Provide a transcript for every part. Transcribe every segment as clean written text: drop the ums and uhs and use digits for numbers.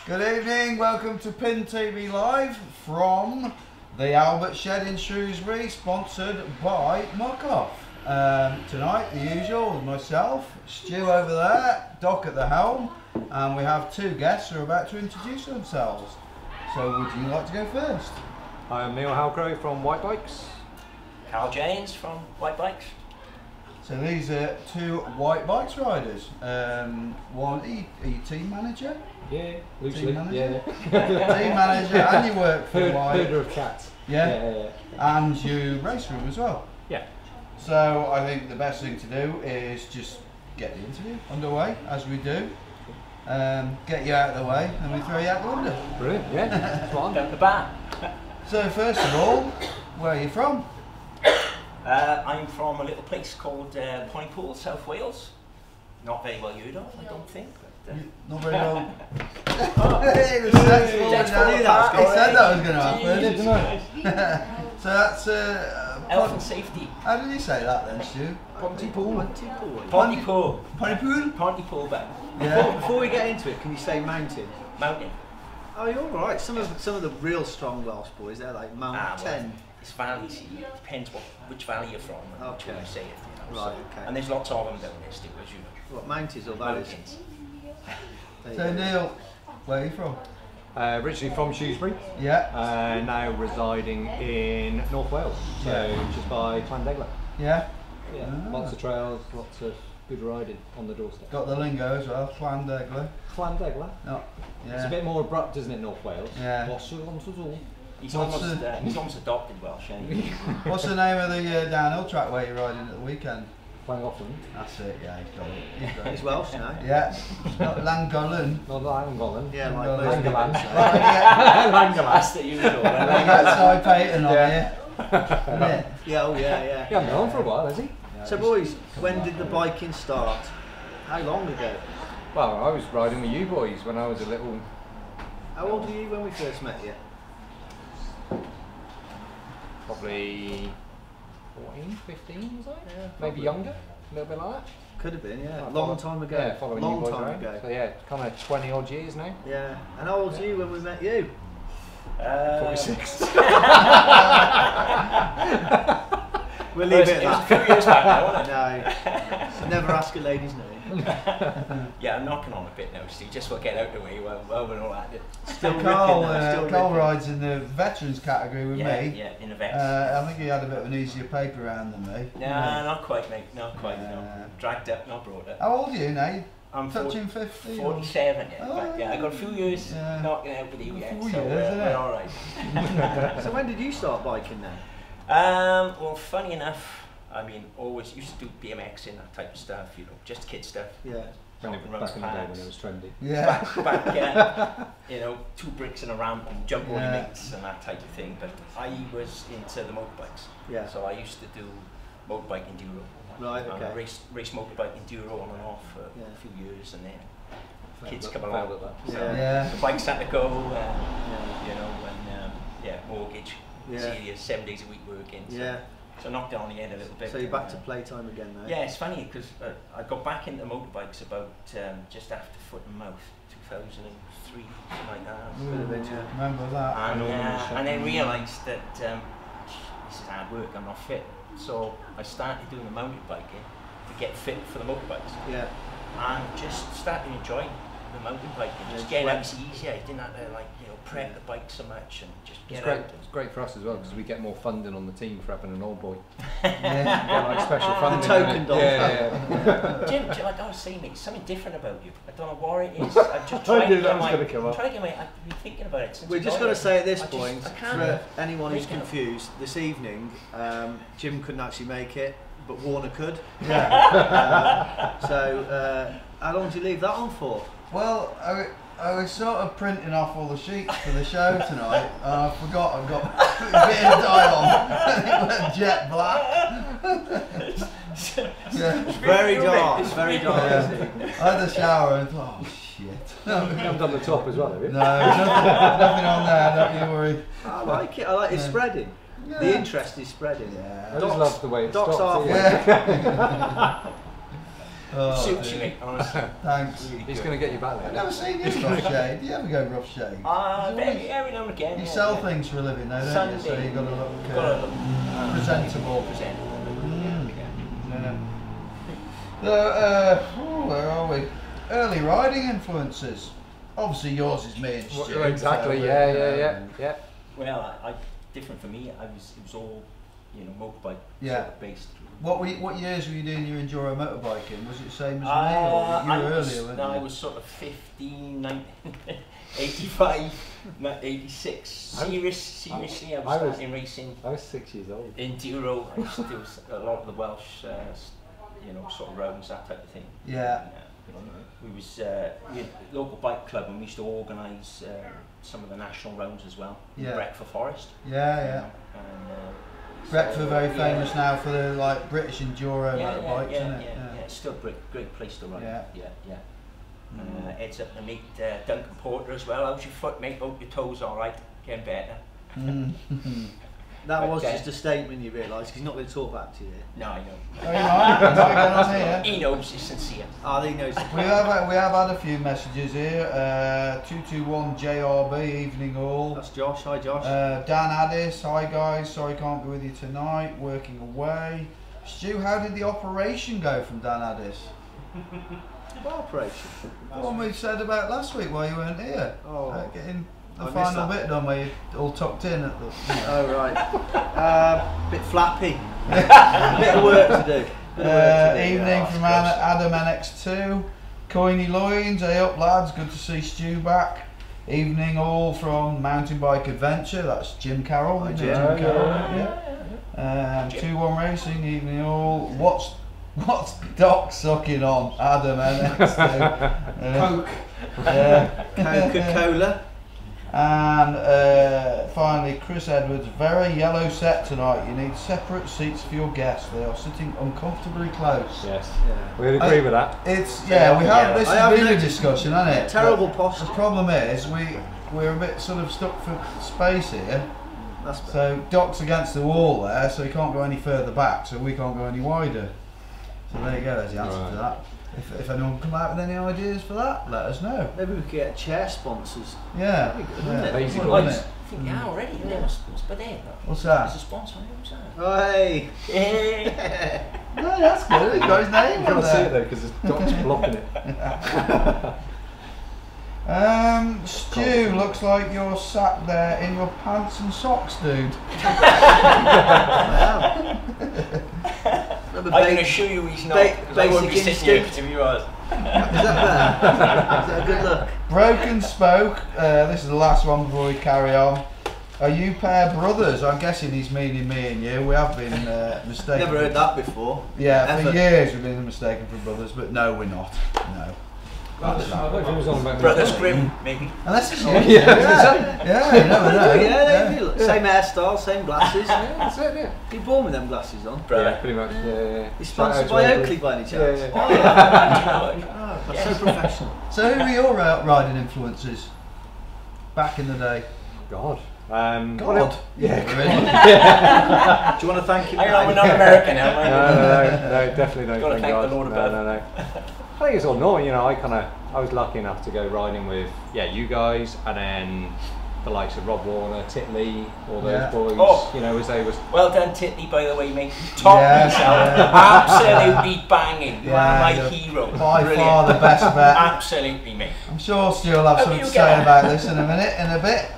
Good evening, welcome to Pin TV Live from the Albert Shed in Shrewsbury, sponsored by Muck-Off. Tonight, the usual, with myself, Stu over there, Doc at the helm, and we have two guests who are about to introduce themselves. So would you like to go first? I'm Neil Halcrow from Whyte Bikes. Carl Jennings from Whyte Bikes. So these are two Whyte Bikes riders. One, are you team manager? Yeah, loosely. Team manager? Yeah. Team manager, and you work for Whyte. Herder of cats. Yeah? And you race for them as well. Yeah. So I think the best thing to do is just get the interview underway, as we do. Get you out of the way, and we throw you out the window. Brilliant, yeah. That's what I'm Down the bar. So first of all, where are you from? I'm from a little place called Pontypool, South Wales. Not very well heard of, I don't think. But, Not very well. It was sensible. He said that was going to happen. So that's health and safety. How did he say that then, Stu? Pontypool. Pontypool. Pontypool? Pontypool back. Yeah. Before we get into it, can you say mountain? Mountain. Oh, you're all right. Some of the real strong Welsh boys, they're like mountain. Well, it's valleys. It depends which valley you're from and which way you say it. You know, Right. so. Okay. And there's lots of them down there still, as you know. What mountains or valleys? Mountains. So Neil, where are you from? originally from Shrewsbury. Yeah. Now residing in North Wales, so just by Llandegla. Yeah. Yeah. Lots of trails, lots of good riding on the doorstep. Got the lingo as well, Llandegla. Llandegla. No. Yeah. It's a bit more abrupt, isn't it, North Wales? Yeah. He's almost adopted Welsh, ain't he? What's the name of the downhill track where you're riding at the weekend? Llangollen. That's it, yeah, he's got it. He's got it. It's Welsh now. Yeah, not Llangollen. Not Llangollen. Yeah, like Llangollen. most people Langalan. say. Langalan. That's the usual. You got Cy Payton on Yeah. here. Isn't it? Yeah, oh yeah, yeah. He hasn't been on for a while, has he? So boys, when did the biking start? How long ago? Well, I was riding with you boys when I was a little... How old were you when we first met you? Probably 14, 15, was I? Yeah, maybe younger, a little bit like that. Could have been, yeah. Like Long time ago. Yeah, following you Long boys time around. ago. So yeah, kind of 20 odd years now. Yeah. And how old were you when we met you? 46. We'll leave it It was at a few years back now, wasn't it? that. No. Never ask a lady's name. Yeah, I'm knocking on a bit now, Steve, just to get out of the way while we're all at it. Still Carl, ripping now, still Carl ripping. rides in the veterans category with Yeah, me. yeah, in the vets. I think he had a bit of an easier paper round than me. Nah, not quite, mate. Not quite. Yeah. No. Dragged up, not brought up. How old are you now? I'm Touching 50? 47 yet. Oh, But yeah, I got a few years yeah. knocking out with you yet, few so years, isn't we're it? all right. So when did you start biking then? Well, funny enough, I mean, always used to do BMX and that type of stuff, you know, just kid stuff. Yeah. Back in the day when it was trendy. Yeah. Back you know, 2 bricks and a ramp and jump on your Yeah. mates and that type of thing. But I was into the motorbikes. Yeah. So I used to do motorbike enduro. Right, And okay. race motorbike enduro on and off for Yeah. a few years, and then kids Failed come at along. that. So Yeah. the bikes had to go, Yeah. you know, and mortgage, Yeah. serious, 7 days a week working. So, Yeah. so knocked it on the head a little bit. So you're back to playtime again now? Yeah, it's funny because I got back into motorbikes about just after Foot and Mouth, 2003, something like that. Could have been, yeah. Remember that? And then realised that this is hard work, I'm not fit. So I started doing the mountain biking to get fit for the motorbikes. Yeah. And just started enjoying the mountain biking. Yeah, Just getting it's out, it's easier. I didn't have to prep the bike so much and just It's get great. out. It's great for us as well because we get more funding on the team for having an old boy. Yeah. Get like special funding. token dog. Yeah. Jim, like I was saying, mate, something different about you. I don't know what it is. I'm just trying I to knew get that was my. gonna come I'm up. trying to get my. I've been thinking about it since. We're I just got going to here. say at this I point, I can't for anyone who's break it. confused, this evening Jim couldn't actually make it. but Warner could. Yeah. So how long did you leave that on for? Well, I was sort of printing off all the sheets for the show tonight, and I forgot I've got a bit of dye on, and it went jet black. Yeah. Very dark. It's very dark. Yeah. I had a shower and thought, oh shit. You haven't done the top as well, have you? No, nothing on there, don't you worry. I like it. I like it spreading. Yeah. The interest is spreading. Yeah. I just love the way it Doc's stops. halfway. Yeah. Oh, Suits you, dear. mate, honestly. Thanks. He's going to get you back there. I've never seen you rough shade. Do you ever go rough shade? Every now and again. You yeah, sell yeah. things for a living though, don't you? So Sunday. you've got to look, Gotta look presentable. presentable. Mm. Yeah. Yeah. So, where are we? Early riding influences. Obviously yours is me and Stu. Exactly, so, yeah. Well, different for me. It was all, motorbike Yeah. sort of based. What years were you doing your enduro motorbike Was it the same as me, or you were earlier? Weren't you? I was sort of 15, 19, 85, 86. Seriously, I was starting racing. I was 6 years old. Enduro. I used to do a lot of the Welsh, sort of roads, that type of thing. Yeah. We was local bike club, and we used to organise some of the national rounds as well. Yeah. Breck for Forest. Yeah. And, Breckford very famous now for the British enduro motorbikes, yeah, isn't it? yeah. It's still a great place to ride. Yeah. Heads up to meet Duncan Porter as well. How's your foot, mate? Hope your toes all right. Getting better. That was Okay. just a statement, you realise, because he's not going to talk back to you. No, I know. Oh, you might. That's what going on here. He knows it's sincere. Ah, he knows. We have had a few messages here. 221 JRB, evening all. That's Josh. Hi, Josh. Dan Addis, hi guys, sorry can't be with you tonight, working away. Stu, how did the operation go from Dan Addis? What operation? The one we said about last week while you weren't here. Oh. Getting the I missed final that. bit done where you're all tucked in at the... Oh, right. Bit flappy. Bit of work to do. Evening from Adam NX2. Coiny Loins, hey up lads, good to see Stu back. Evening all from Mountain Bike Adventure, that's Jim Carroll. Hi, isn't Jim. it? Carroll, 2-1 Racing, evening all. What's Doc sucking on? Adam NX2. Coke. Coca-Cola. And finally, Chris Edwards, very yellow set tonight. You need separate seats for your guests. They are sitting uncomfortably close. Yes. Yeah. We'd agree with that. It's we have. This I has have been a noticed discussion, hasn't it? Terrible But posture. the problem is we're a bit sort of stuck for space here. That's better. So Doc's against the wall there, so he can't go any further back, so we can't go any wider. So there you go. There's the answer to that. If anyone come out with any ideas for that, let us know. Maybe we could get chair sponsors. Yeah. That'd be good, wouldn't it? Basic Wouldn't ones. it? I think already. What's by there? What's There's a that? sponsor. Who's that? Oh, hey. No, that's good. He's got his name You on can't see it there. though because the doc's blocking it. Stu, looks like you're sat there in your pants and socks, dude. Remember I can assure you he's not. 'Cause I won't be basic sitting here instinct. if he was. Is that better? Is that a good look? Broken Spoke, this is the last one before we carry on. Are you pair brothers? I'm guessing he's meaning me and you. We have been mistaken. Never heard that before. Yeah, Ever. for years we've been mistaken for brothers, but no, we're not. No. I thought it was on about Brothers Grimm, maybe. Unless it's you. Yeah. Yeah, you never know. Yeah, they do. Same hairstyle, same glasses. Yeah, that's it, yeah. You born with them glasses on? Brother. Yeah, pretty much. Yeah. You're sponsored by Oakley by any chance? Yeah. Oh, yeah. You know, Oh, that's so professional. So who are your riding influences back in the day? God. God. Yeah. Really? Do you want to thank him? I know we're not American, am I? No, definitely don't. Gotta thank God. the Lord no, above. no. I think it's all normal, I was lucky enough to go riding with you guys, and then the likes of Rob Warner, Titley, all those Yeah. boys. Oh. As they was. Well done, Titley, by the way, mate. Top Yes, himself. yeah. Absolutely banging. You Yeah, are my yeah. hero. By Brilliant. far the best vet. Absolutely, mate. I'm sure Stu will have Hope something you to get say on. about this in a bit.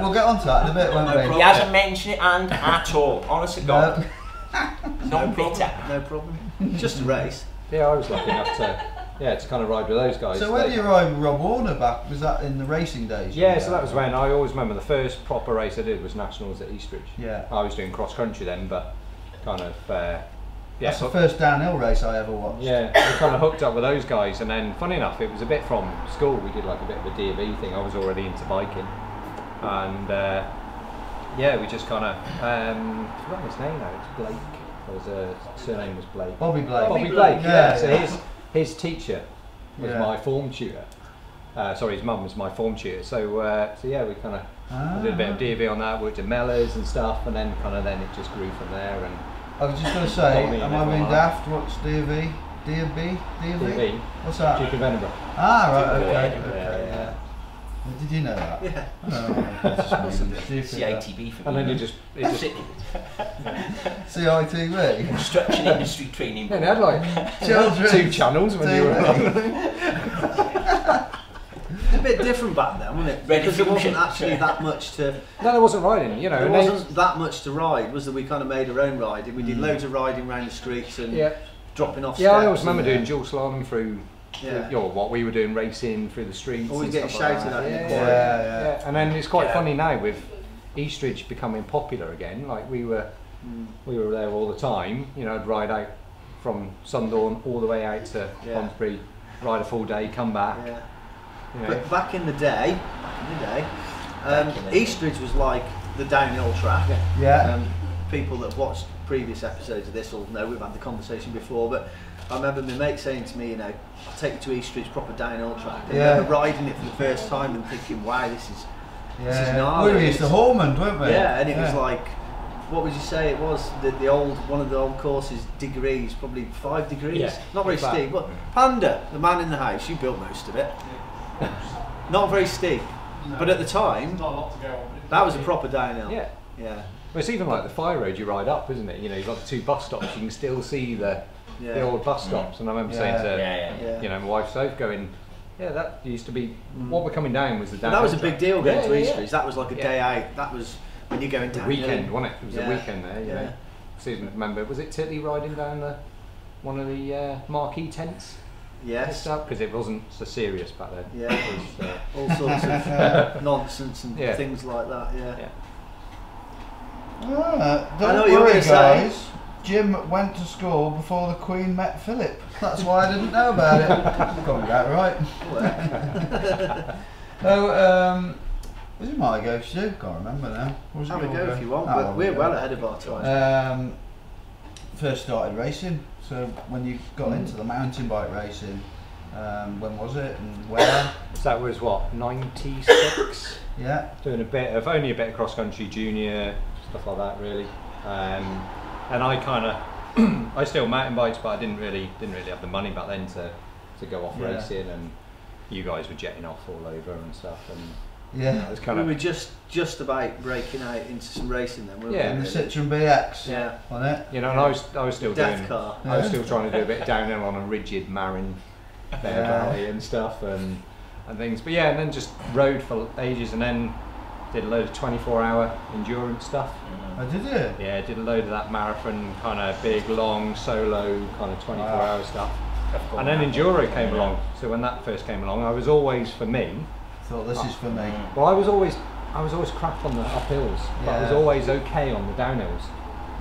We'll get on to that in a bit, won't we? He hasn't mentioned it and at all. Honest to God. No. Not bitter. No problem. Just a race. Yeah, I was lucky enough to kind of ride with those guys. So when you ride with Rob Warner back, was that in the racing days? Yeah, so that was when I always remember the first proper race I did was Nationals at Eastridge. Yeah. I was doing cross country then, but kind of yeah, That's the first downhill race I ever watched. Yeah, we kind of hooked up with those guys, and then funny enough, it was a bit from school. We did like a bit of a D&B thing. I was already into biking, and yeah, we just kind of I forgot his name now. It's Blake. Surname was Blake. Bobby Blake. Bobby Blake. Yeah. So yeah. his teacher was my form tutor. Sorry, his mum was my form tutor. So yeah, we kind of did a bit of D&B on that. Worked at Mellors and stuff, and then then it just grew from there. And I was just going to say, am I being daft? What's D&B? D&B? D&B? What's that? Duke of Edinburgh. Ah, right, okay. Yeah. Did you know that? Yeah. Oh, CITB for me. And then it just CITV? Construction industry training. yeah, they had like Children. 2 channels when you were It's a bit different back then, wasn't it? Because there wasn't actually that much to. No, there wasn't riding, you know. There wasn't that much to ride. Was that we kind of made our own riding? We did loads of riding around the streets and dropping off. Yeah, steps I always remember doing dual slalom through. Yeah. What we were doing, racing through the streets. Always and getting stuff like shouted that. at in the Yeah, quarry. Yeah. And then it's quite funny now with Eastridge becoming popular again. Like we were there all the time. You know, I'd ride out from sundawn all the way out to Ponsbury, ride a full day, come back. Yeah. You know. But back in the day, Eastridge was like the downhill track. Yeah. People that have watched previous episodes of this will know we've had the conversation before, but I remember my mate saying to me, you know, I'll take you to Eastridge, proper downhill track. And I remember riding it for the first time and thinking, wow, this is gnarly. We were used to Hormond, weren't we? Yeah, and it was like, what would you say it was? One of the old courses, degrees, probably 5 degrees. Yeah. Not very steep. But Panda, the man in the house, you built most of it. Not very steep. But at the time, that was a proper downhill. Yeah. Yeah. Well, it's even like the fire road you ride up, isn't it? You know, you've got the 2 bus stops. You can still see the old bus stops. And I remember saying to you know, my wife Soph going, yeah, that used to be what we're coming down was the downhill. That was a big deal going to Eastridge. Yeah. That was like a day out. That was when you're going down. Weekend, wasn't it? It was a weekend there. You know. Susan, remember, was it Titley riding down one of the marquee tents? Yes. Because it wasn't so serious back then. Yeah. It was, all sorts of nonsense and Yeah. things like that. Yeah. Don't I know what you're worry, gonna say. guys. Jim went to school before the Queen met Philip. That's why I didn't know about it. Got me that right. So, was it my go, Stu? Can't remember now. Was it Have a your go if you want, Oh, but we're yeah. well ahead of our time. First started racing. So when you got into the mountain bike racing, when was it and where? so that was what, 96? Yeah. Doing only a bit of cross country junior, stuff like that really. And I kind of, I still mountain bikes, but I didn't really have the money back then to go off racing, and you guys were jetting off all over and stuff, and Yeah. it was kind We of were just about breaking out into some racing then, weren't we? In the Citroen BX. Yeah. On it. you know, and I was still Death doing, car. I was still trying to do a bit downhill on a rigid Marin Bear Valley and stuff and things, but yeah, and then just rode for ages, and then did a load of 24-hour endurance stuff. Oh, did you? Yeah, did a load of that marathon kind of big, long, solo kind of 24-hour stuff. And then Enduro came along. So when that first came along, I was always, for me, Thought this is for me. well, I was always crap on the uphills, but I was always okay on the downhills.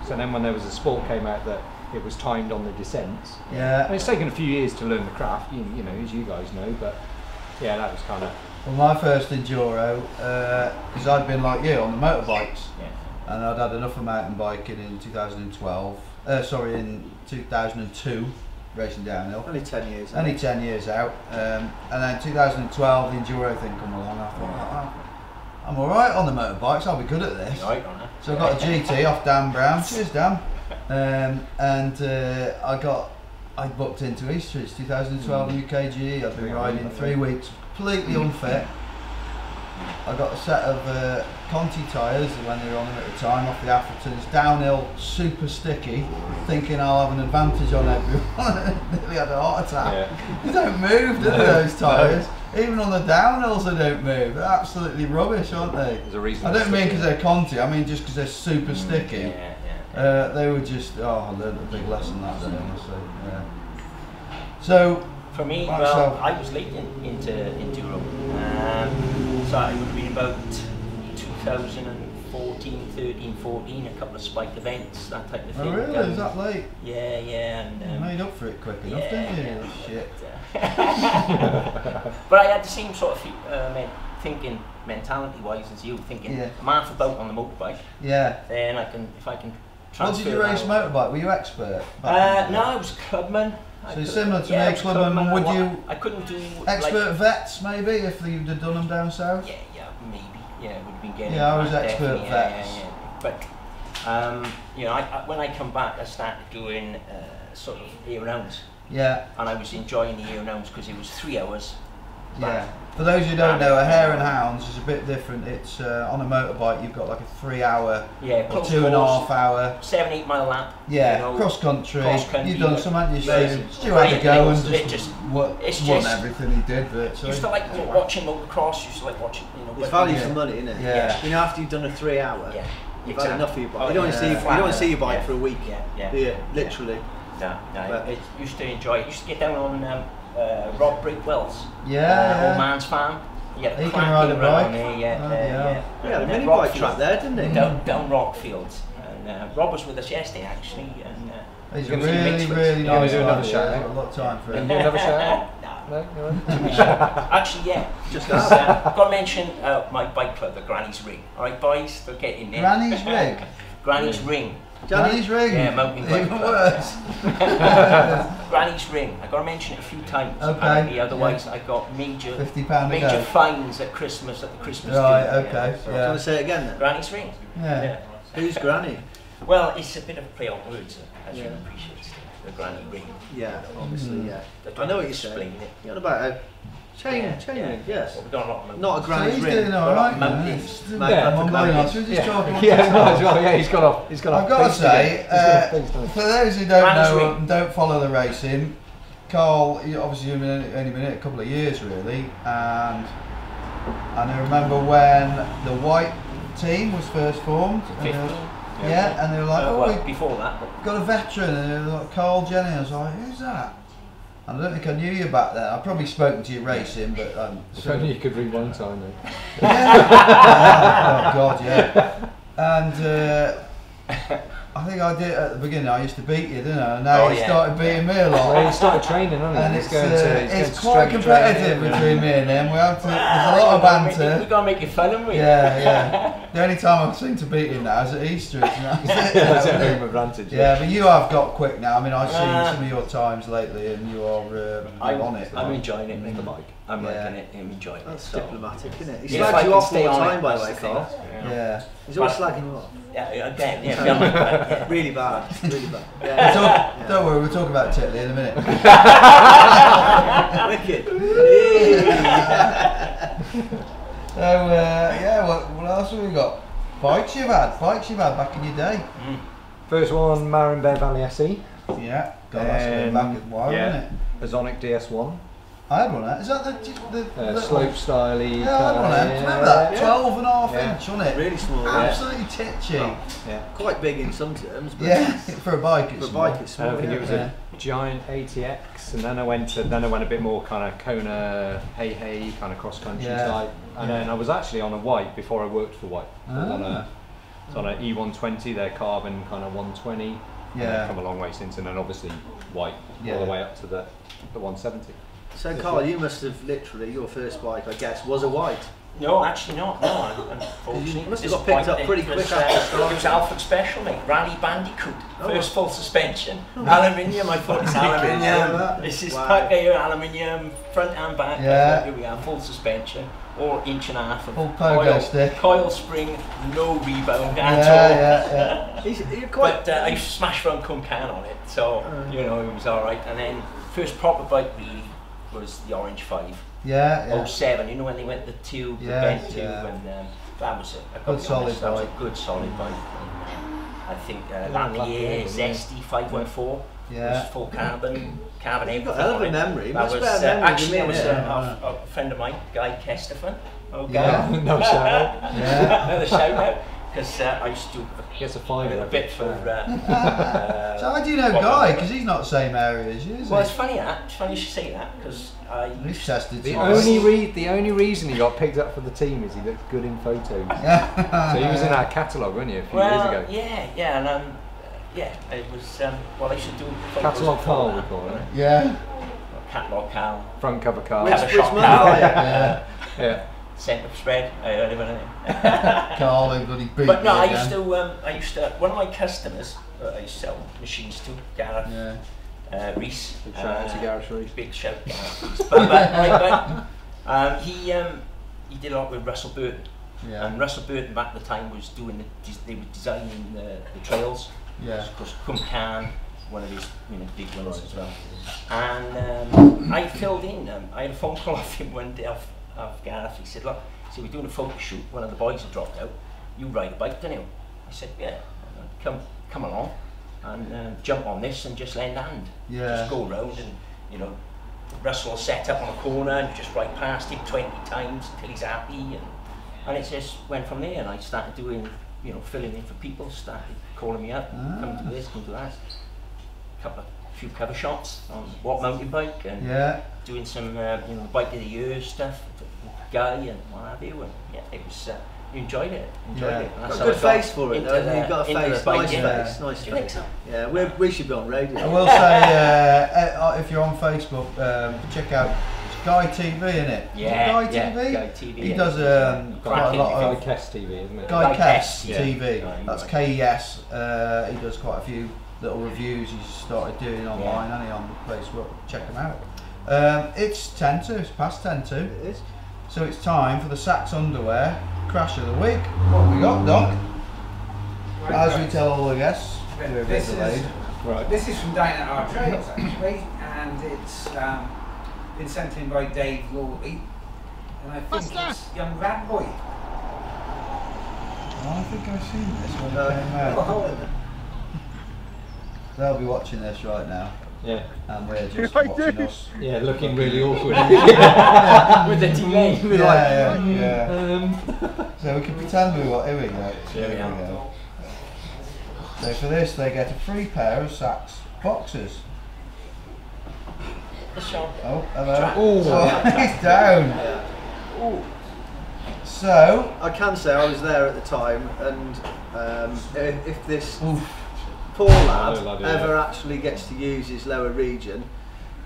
So then when there was a sport came out that it was timed on the descents, Yeah. and it's taken a few years to learn the craft, you know, as you guys know, but yeah, that was kind of, Well, my first enduro, because I'd been like you on the motorbikes, and I'd had enough of mountain biking in 2012. In 2002, racing downhill. Only 10 years. Only 10 years out, and then 2012 the enduro thing come along. I thought, I'm all right on the motorbikes. I'll be good at this. Right on it. So I got a GT off Dan Brown. Cheers, Dan. And I booked into Eastridge 2012 UKGE. I've been riding 3 weeks, completely unfit. I got a set of Conti tyres when they were on them at the time off the Athertons, downhill, super sticky, thinking I'll have an advantage on everyone. Nearly had a heart attack. Yeah. They don't move, do they, those tyres? Even on the downhills they don't move. They're absolutely rubbish, aren't they? there's a reason. I don't mean because they're Conti, I mean just because they're super sticky. They were just, I learned a big lesson that day, honestly. Yeah. So, For me, myself- well, I was late into enduro. So it would have been about 2004, 14, 13, 14, a couple of spike events, that type of thing. Oh really? Is that late? Yeah, yeah. And, You made up for it quick enough, didn't you? Shit. But I had the same sort of thinking mentality-wise as you, thinking I'm half about on the motorbike. Yeah. Then if I can transfer. What did you race motorbike? Were you expert? No, I was clubman. So similar to me, clubman. Would you? I couldn't do expert vets maybe if you'd have done them down south. Yeah, maybe. Yeah, it would have been getting. Yeah, I was expert vets. Yeah. But you know, when I come back, I started doing sort of year rounds. Yeah. And I was enjoying the year rounds because it was 3 hours. Yeah. For those who don't know, a hare and hounds is a bit different. It's on a motorbike. You've got like a 3 hour or 2.5 hour 7-8 mile lap. Yeah, you know, cross country. You've done some, haven't you? Stu had to go and just won everything he did. But used to like watching motocross. Used to like watching. You know, it's value for money, isn't it? Yeah. You know, after you've done a 3 hour, you've had enough of your bike. Oh, you don't want to see your bike for a week. Yeah. Literally. No. It used to enjoy it. Used to get down on Rob Breakwell's old man's farm. Yeah, he can ride a bike. Yeah, the mini bike track there, didn't he? Down Rockfields. And Rob was with us yesterday actually. And he's a really nice guy. Another shout. I've got a lot of time for him. Do another shout? No. Actually, yeah. Just got to mention my bike club, the Granny's Ring. All right, boys, they'll get in there. Granny's Ring. Granny's Ring. Granny's Ring. Yeah, mountain bike Even club. worse. Granny's Ring. I got to mention it a few times. Okay. Apparently, otherwise I got major £50 fines at Christmas at the Christmas Right. dinner. Okay. Do you want to say it again then? Granny's Ring. Yeah. Who's Granny? Well, it's a bit of a play on words, as you can appreciate. The Granny Ring. Yeah, obviously, yeah. Don't I know what you're explain saying. it. You're on about a chain ring, yes. Well, we've got a lot of Not a So Granny's he's ring. doing alright. mountains. Yeah, He's gone off. He's gone off. I've got to say, for those who don't know and don't follow the racing, Carl, obviously you've only been in it a couple of years really, and I remember when the Whyte team was first formed. And they were like, before that. Got a veteran, and they were like, Carl Jennings. I was like, who's that? I don't think I knew you back then. I've probably spoken to you racing, but if only you could rewind time then. Oh God, yeah. And I think I did at the beginning. I used to beat you, didn't I? And now you started beating me a lot. Well, he started training, hasn't he? And it's quite competitive between me and him. There's a lot of banter. We've got to make it fun, haven't we? Yeah. The only time I've seemed to beat him now is at Easter. That's a home advantage. Yeah, but you have got quick now. I mean, I've seen some of your times lately, and you are on it. I'm enjoying it. The bike. I'm liking it. I'm enjoying it. That's diplomatic, isn't it? He Yeah, slags you off all the stay on time, it, by the that's way, the Carl. thing. Yeah. He's always slagging you off. Yeah. Really bad. Really bad. Yeah. Don't worry, we'll talk about Tetley in a minute. Wicked. So, what else have we got? Bikes you've had back in your day. First one, Marin Valley SE. Yeah, God, that's going back a while, isn't it? A Zonic DS1. I had one of that. Is that the slope styley? Yeah, I had one of them. Remember that? 12.5 inch, wasn't it? Really small. Absolutely titchy. Yeah. Quite big in some terms. But for a bike, it's small. I think it was a giant ATX, and then I went a bit more kind of Kona, hey, kind of cross country type, and then I was actually on a Whyte before I worked for Whyte. I was on a E120, their carbon kind of 120. And come a long way since, and then obviously Whyte all the way up to the 170. So Carl, you must have literally, your first bike, I guess, was a Whyte. No, actually not. No, unfortunately. You must have got picked up pretty quick after It starting. was Alfred Special, mate. Rally Bandicoot. First full suspension. Aluminium, I thought it's aluminium. This is pack here, aluminium, front and back. Here we are, full suspension. Or 1.5 inch of full pogo stick. Coil spring, no rebound at all. But I used to smash front cum can on it, so you know it was alright. And then first proper bike really was the Orange 5. 07, you know when they went the tube, the bent tube, and that was a good solid bike. I think that year Zesty 514 was full carbon everything. You've got a hell of a memory. That was actually that was a friend of mine, Guy Kestefan. No shout out. Another shout out. because I used to gets a fiver a bit for. So how do you know Guy? Because he's not the same area as you, is well, he? it's funny you should say that because We've tested the only reason he got picked up for the team is he looked good in photos. So he was in our catalogue, wasn't he, a few years ago? Yeah, and it was well, I should do catalogue Carl, we call it. Yeah. Catalogue Carl. Front cover Carl. Cover shot Carl. Yeah. Centre spread. Carl, everybody beat. But no, I used to. One of my customers, I used to sell machines to, Gareth. Yeah. Reese. Big shout out to Gareth Reese. Big shout out. But he did a lot with Russell Burton. Yeah. And Russell Burton back at the time was doing they were designing the trails. Yeah. Of course, Cumcan, one of his big ones as well. And I filled in. I had a phone call off him one day off Gareth. He said, "Look, we're doing a photo shoot. One of the boys had dropped out. You ride a bike, don't you?" I said, "Yeah, come along and jump on this and just lend a hand. Yeah. Just go around and Russell will set up on a corner and you just ride past him 20 times until he's happy and it just went from there. And I started doing filling in for people. Started calling me up, come do this, come do that. Few cover shots on what mountain bike and doing some bike of the year stuff with Guy and what have you. And it was. You enjoyed it. Enjoyed it. Got a good face for it, though. You've got a face, nice face. Yeah, we should be on radio. I will say, if you're on Facebook, check out Guy TV, innit? Yeah, Guy TV? Guy TV. He does quite a lot of Guy Kess TV, isn't it? Guy Kess TV. Yeah. That's KES. He does quite a few little reviews he's started doing online, hasn't he, on Facebook. Check them out. It's 10 to. It's past 10 to. It is. So it's time for the Saks Underwear Crash of the Week. What have we got, Doc? As we tell all the guests, we're a bit delayed. This is from down at our trades actually, and it's been sent in by Dave Lawley, and I think it's Young Rat Boy. I think I've seen this when it came out. They'll be watching this right now. Yeah. And we're just watching us. Yeah, looking really awkward. With the delay. So we can pretend we were. Here we go. Here we go. So for this, they get a free pair of Saks boxers. Oh, hello. Oh, he's down. So I can say I was there at the time, and if this poor lad ever actually gets to use his lower region,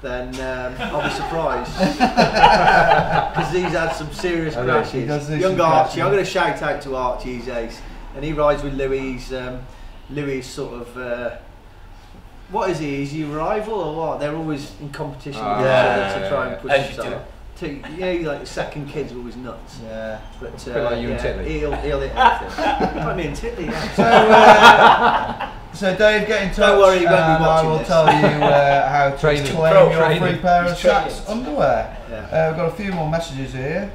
then I'll be surprised, because he's had some serious crashes. Young Archie, I'm going to shout out to Archie, he's ace, and he rides with Louis. Louis sort of what is he? Is he a rival or what? They're always in competition with each other to try and push each other. He's like the second kid's always nuts. Yeah, but like you and Titley. He'll hit anything. Like me and Titley. Yeah. So Dave, get in touch. Don't worry, and I will tell you how to claim your free pair of Saks underwear. We've got a few more messages here.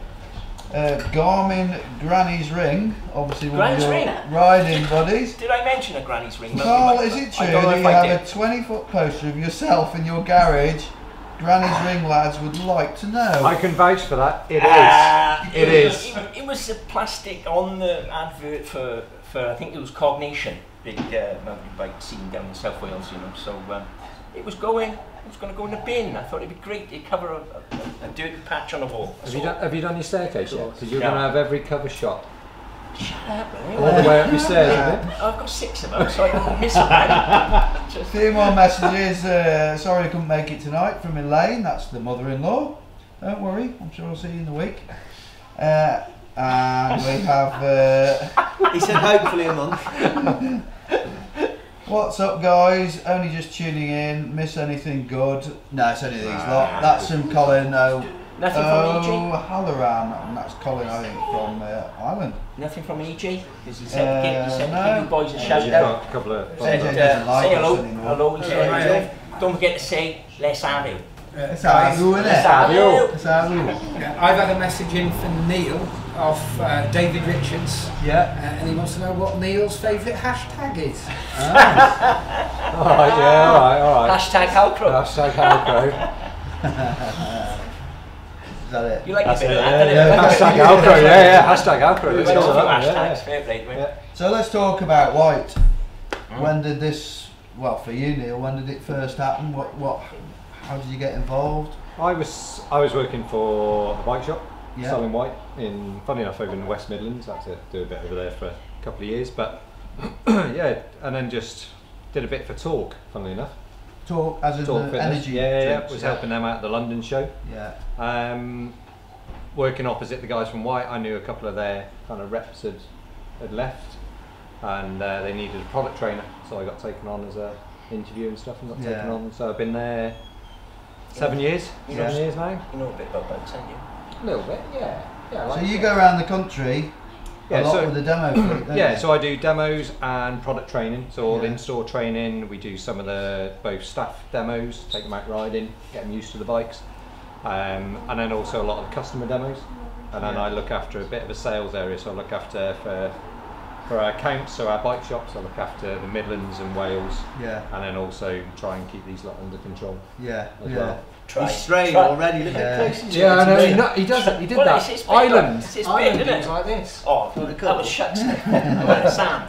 Garmin Granny's Ring, obviously one of your riding buddies. Did I mention a Granny's Ring? Carl, is it true that you have a 20-foot poster of yourself in your garage? Granny's Ring lads would like to know. I can vouch for that. It is. It was a plastic on the advert for I think it was Cognation, big mountain bike scene down in South Wales, So it was going to go in the bin. I thought it'd be great to cover a dirty patch on a wall. Have you done your staircase yet? Because you're going to have every cover shot. Shut up, man. All the way up your stairs, isn't it? I've got 6 of them, so I don't miss them. A few more messages. Sorry I couldn't make it tonight from Elaine. That's the mother-in-law. Don't worry, I'm sure I'll see you in the week. And we have... he said hopefully a month. What's up, guys? Only just tuning in. Miss anything good? No, it's only these lot. That's from Colin. Nothing from EG? Halloran, and that's Colin, I think, from Ireland. Nothing from EG? Because he said, give you boys a shout You've out. got a couple of... Say hello. Hello, he said. Don't forget to say, let's have you. Let's have you, innit? Let's have you. Let's have you. I've had a message in from Neil off David Richards. Yeah. And he wants to know what Neil's favourite hashtag is. Alright, yeah, alright. Hashtag Halcrow. Hashtag Halcrow. that it? You like That's a bit it, of that, don't you? Hashtag Halcrow, hashtag Halcrow. We've got a few hashtags, fair play to him. So let's talk about Whyte. When did this, well for you Neil, when did it first happen? How did you get involved? I was working for a bike shop, Yeah. selling Whyte funny enough, over in the West Midlands. I had to do a bit over there for a couple of years, but yeah, and then just did a bit for Talk, funnily enough. Talk as in Talk the Fitness. energy Yeah, drinks, was helping them out at the London show. Yeah. Working opposite the guys from Whyte, I knew a couple of their kind of reps had left, and they needed a product trainer, so I got taken on as a interview and stuff, and got taken on. So I've been there 7 years. 7 years now. You know a bit about bikes, don't you? A little bit, yeah. I like So you it. go around the country a lot with the demo fleet, don't you? So I do demos and product training, so all Yeah. in-store training. We do some of the both staff demos, take them out riding, get them used to the bikes, and then also a lot of the customer demos. And then I look after a bit of a sales area, so I look after for our accounts, so our bike shops, I look after the Midlands and Wales, and then also try and keep these lot under control. As well. He's straying already. Look how close he's I know. getting He does. He did Well, that. it's big, Island. It's his bit, isn't it? like this. Oh, that was shucks. Sam.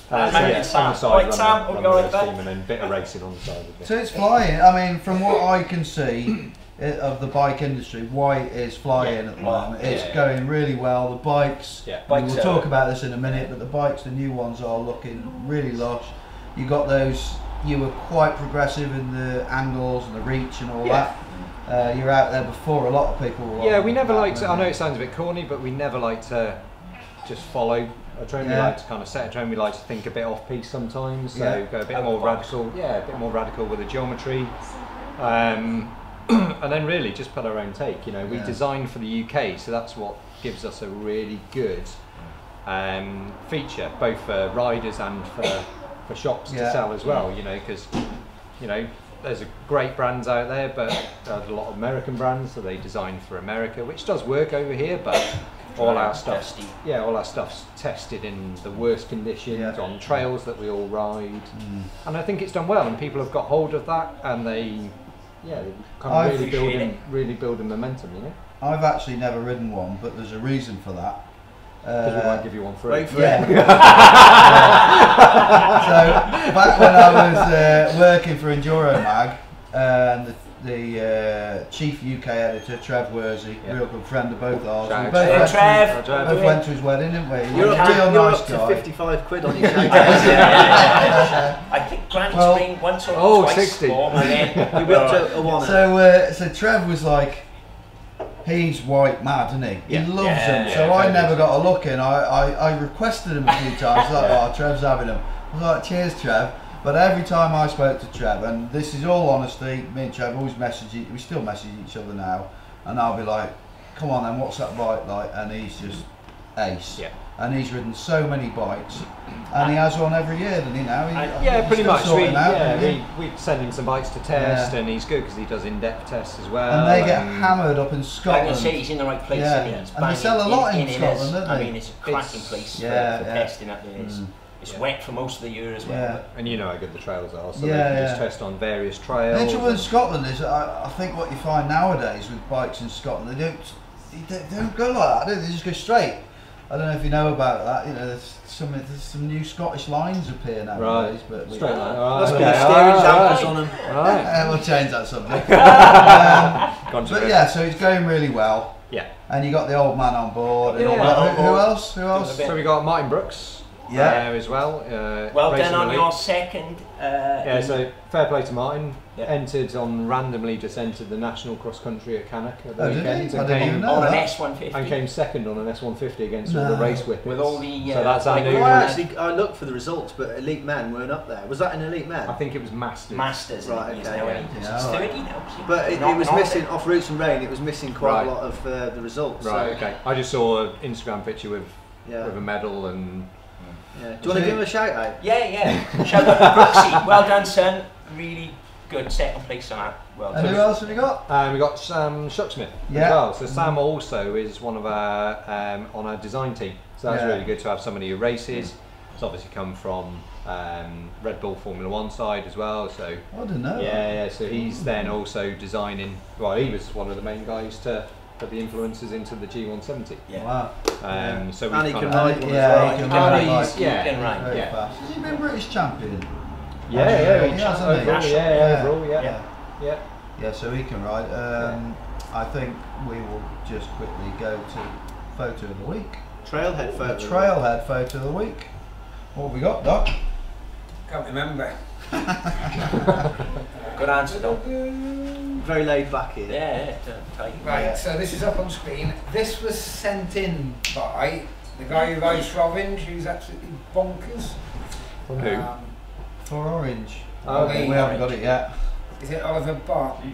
So on the side, Right, Sam, run we'll the go race like team, and then a bit of racing on the side of it. So it's flying. I mean, from what I can see of the bike industry, Whyte is flying at the moment. It's going really well. The bikes, we'll talk about this in a minute, but the bikes, the new ones, are looking really lush. You got those. You were quite progressive in the angles and the reach and all that. You were out there before. A lot of people were. We never like to. I know it sounds a bit corny, but we never like to just follow a trend. We like to kind of set a trend. We like to think a bit off piece sometimes. So go a bit more radical. A bit more radical with the geometry. And then really just put our own take. You know, we design for the UK, so that's what gives us a really good feature, both for riders and for shops to sell as well. You know, because there's a great brands out there, but there's a lot of American brands, so they design for America, which does work over here, but all our stuff's tested in the worst conditions on trails that we all ride, and I think it's done well, and people have got hold of that, and they kind of really building momentum. You know, I've actually never ridden one, but there's a reason for that. Because we might give you one free. So back when I was working for Enduro Mag, the chief UK editor, Trev Worsey, real good friend of both ours. We both went to his wedding, didn't we? You're nice up guy. to 55 quid on your shout. I think Grant's been once or twice 60. more, and then we up to a one. So Trev was like, he's Whyte mad, isn't he? He loves them. So I never got a look in. I requested him a few times. Like, oh, Trev's having them. I was like, cheers, Trev. But every time I spoke to Trev, and this is all honesty, me and Trev always we still message each other now, and I'll be like, come on then, what's that bike like? And he's just ace. And he's ridden so many bikes, and he has one every year, doesn't he now? Pretty much. We send him some bikes to test, and he's good because he does in-depth tests as well. And they get hammered up in Scotland. I can say he's in the right place. And they sell a lot in Scotland, don't they? I mean, it's a cracking place for testing up there. It's wet for most of the year as well. And you know how good the trails are, so they can just test on various trails. The trouble in Scotland is, I think what you find nowadays with bikes in Scotland, they don't go like that, do they? They just go straight. I don't know if you know about that. You know, there's some new Scottish lines appear nowadays, but straight line. Must be steering dampers on them. We'll change that subject. But yeah, so it's going really well. And you got the old man on board. And all that. Who else? So we got Martin Brooks. As well. Well done on your second. So fair play to Martin. Entered randomly the national cross country at Cannock at the weekend. I didn't even know on that. an S150. And came second on an S150 against all the race whippets. With all the. So that's our new. I looked for the results, but Elite Men weren't up there. Was that an Elite Men? I think it was Masters. Masters, right? Okay. It's 30 now. But it was missing off Roots and Rain. It was missing quite a lot of the results. Right. Okay. I just saw an Instagram picture with a medal and. Do you want to give him a shout out? Yeah. Shout out to Brooksy. Well done, son. Really good second place on that. Well done. And who else have you got? We got Sam Shucksmith as well. So Sam also is one of our on our design team. So that's really good to have somebody who races. It's obviously come from Red Bull Formula 1 side as well. So I didn't know. Yeah. So he's then also designing. Well, he was one of the main guys to put the influences into the G170. Yeah. Wow. So And he we can kind ride of, one as Yeah, well. he can And ride. he's- Like, yeah, He can ride. very yeah. fast. Has he been British champion? yeah, He has, hasn't he? overall, Yeah. overall, yeah. Yeah. Yeah. Yeah, so he can ride. I think we will just quickly go to photo of the week. Trailhead photo. The trailhead photo of the week. What have we got, Doc? Can't remember. Good answer though. Very laid back here. Yeah, tight. Right, Yeah. so this is up on screen. This was sent in by the guy who rides for Orange, who's absolutely bonkers. Who? For Orange. Oh, okay. We haven't got it yet. Is it Oliver Barton?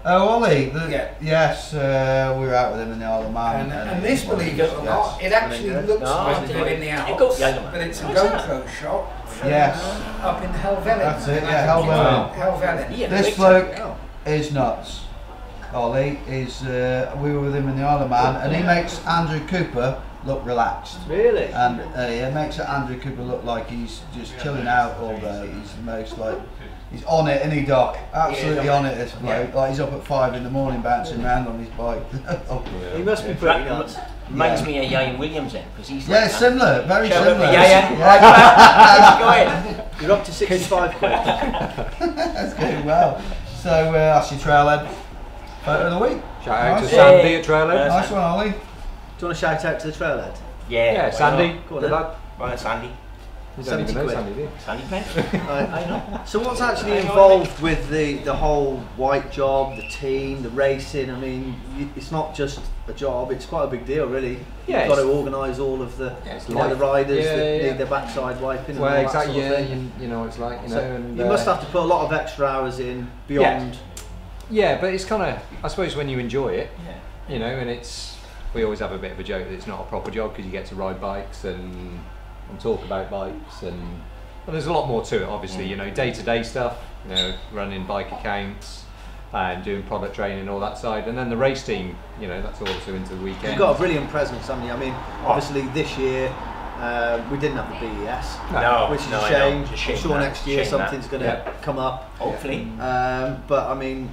Oh, Ollie. Yeah. Yes, we were out with him in the Isle of Man. And this, believe it or not, it actually looks No, like it's they're in the it Alps, goes- yeah, but it's a What's that? GoPro shot from Yes. up in Helvellyn. That's it, And yeah, I think it's Helvellyn. Helvellyn. Yeah, This big bloke time. is nuts. Ollie is. We were with him in the Isle of Man, and he makes Andrew Cooper look relaxed. Really? And it makes Andrew Cooper look like he's just chilling out all day. He's the most like, he's on it, isn't he, Doc? Absolutely Yeah, on it, this bloke. Like he's up at 5 in the morning bouncing around on his bike. He must be pretty nuts. Reminds me of Ian Williams then, because he's Yeah, like similar, very Shout out similar. to Ian. Go ahead. You're up to 65 quid. That's going well. So that's your trailhead photo of the week. Shout out to Nice. Sandy at Trailhead. Nice one, Ollie. Do you want to shout out to the trailhead? Yeah, Yeah, why Sandy. not? Go on Good then. lad. Well, Sandy. You don't even 70 know quid. Sandy, do you? Sandy Penn. I know. So what's actually involved with the whole Whyte job, the team, the racing? I mean, it's not just a job; it's quite a big deal, really. Yeah, You've got to it's- organise all of the, it's the life. riders Yeah, that yeah. need their backside wiping. And Well, all exactly. That sort of Yeah, thing. you know what it's like, you So know. And you must have to put a lot of extra hours in beyond. Yeah, but it's kind of, I suppose, when you enjoy it, Yeah. you know, and it's. We always have a bit of a joke that it's not a proper job because you get to ride bikes and talk about bikes and. Well, there's a lot more to it, obviously. You know, day-to-day stuff. You know, running bike accounts and doing product training and all that side, and then the race team. You know, that's also into the weekend. You've got a brilliant presence, haven't you? I mean, obviously this year we didn't have the BES, No, which is no, a I shame. know. It's a I'm shame sure that. next year Shame that. something's going to Yeah. come up. Hopefully. But I mean,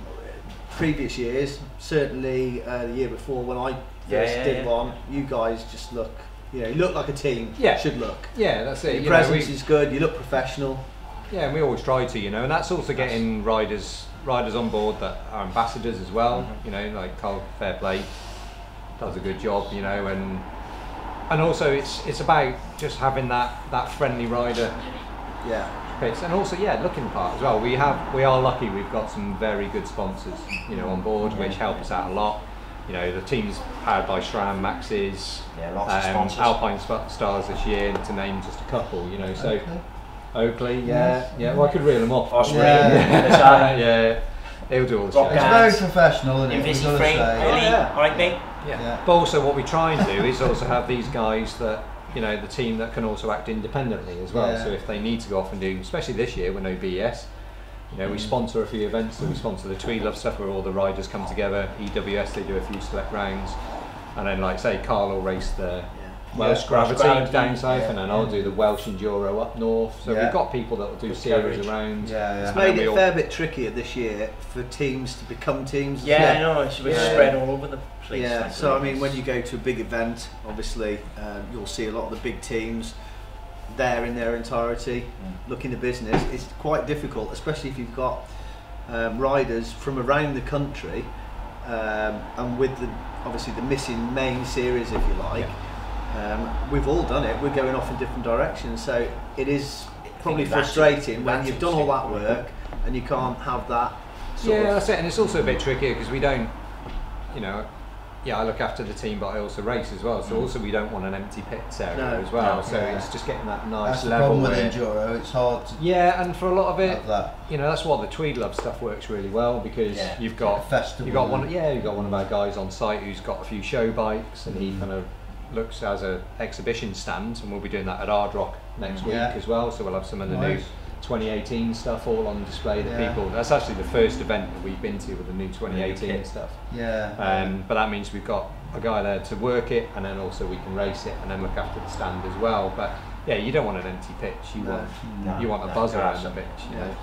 previous years, certainly the year before when I first did one, you guys just look, you look like a team. Yeah. Should look. Yeah, that's it. Your You know, presence is good. You look professional. Yeah, and we always try to, you know, and that's also getting riders on board that are ambassadors as well. You know, like Carl Fairplay does a good job, you know, and also it's about just having that friendly rider Yeah. bits, and also looking the part as well. We are lucky. We've got some very good sponsors, you know, on board, which help us out a lot. You know, the team's powered by SRAM, Max's, Yeah, lots of sponsors. Alpine Stars this year, to name just a couple. You know, so. Oakley, yeah. Well, I could reel them off. Australia. Yeah, he'll do all the Rock shows. It's Guys. very professional, isn't it? We've Invisi got to free, say. really, Yeah. right, mate? Yeah. But also, what we try and do is also have these guys that, you know, the team that can also act independently as well. Yeah. So if they need to go off and do, especially this year with no BES, you know, we sponsor a few events. So we sponsor the Tweed Love stuff where all the riders come together. EWS, they do a few select rounds, and then, like say, Carl will race the Welsh Yeah, Gravity Gravity, down south, yeah, and then I'll do the Welsh Enduro up north. So Yeah. we've got people that will do Good series coverage. around. Yeah, It's yeah. made we it a all- fair bit trickier this year for teams to become teams. Yeah, I know. It's a bit Yeah. spread all over the place. Yeah, like so I that. mean, when you go to a big event, obviously you'll see a lot of the big teams there in their entirety, looking the business. It's quite difficult, especially if you've got riders from around the country, and with obviously the missing main series, if you like. We've all done it. We're going off in different directions, so it is probably that's frustrating when that's you've done all that interesting. work and you can't have that. Sort Yeah, of, that's it, and it's also a bit trickier because we don't, you know, I look after the team, but I also race as well. So also we don't want an empty pits area No, as well. no, So yeah. it's just getting that nice That's the level. problem with where- enduro. It's hard to Yeah, and for a lot of it, have that. you know, that's what the Tweed Love stuff works really well because Yeah. you've got Festival. you've got one of our guys on site who's got a few show bikes, and he kind of looks as a exhibition stand, and we'll be doing that at Hard Rock next week Yeah. as well. So we'll have some of the new Nice. 2018 stuff all on display that Yeah. people. That's actually the first event that we've been to with the new 2018 kit. stuff. Yeah. But that means we've got a guy there to work it, and then also we can race it and then look after the stand as well. But yeah, you don't want an empty pitch. You want a buzz around the pitch. You know,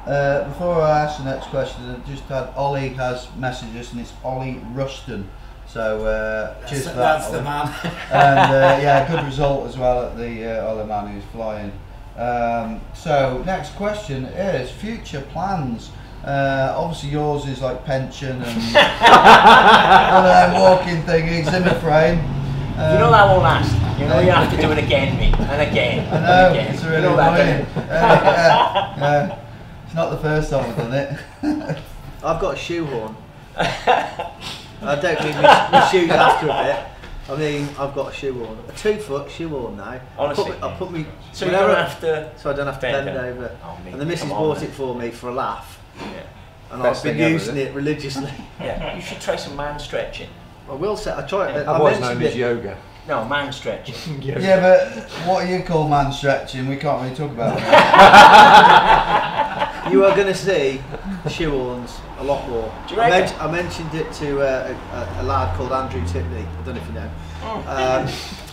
so. Before I ask the next question, I just had Ollie has messages, and it's Ollie Ruston. So cheers for that. That's Ollie. the man. And yeah, good result as well at the other man who's flying. So next question is future plans. Obviously yours is like pension and one of them walking thingies in the frame. You know that won't last. You know you have to do it again, mate, and again. I know, and again. it's really you know annoying. That, Yeah. It's not the first time I've done it. I've got a shoehorn. I don't mean my shoes after a bit. I mean, I've got a shoehorn, a 2-foot shoehorn now. Honestly, I put me so you don't have to. So I don't have to bend over. Oh, mate, and the missus bought it for me for a laugh. Yeah. And Best I've been thing ever, using it religiously. Yeah, you should try some man stretching. I will say, I try it. I Otherwise known mentioned as it. yoga. No, man stretching. Yeah, but what do you call man stretching? We can't really talk about that. You are going to see shoehorns a lot more. Do you reckon? I mentioned it to a lad called Andrew Tipley. I don't know if you know.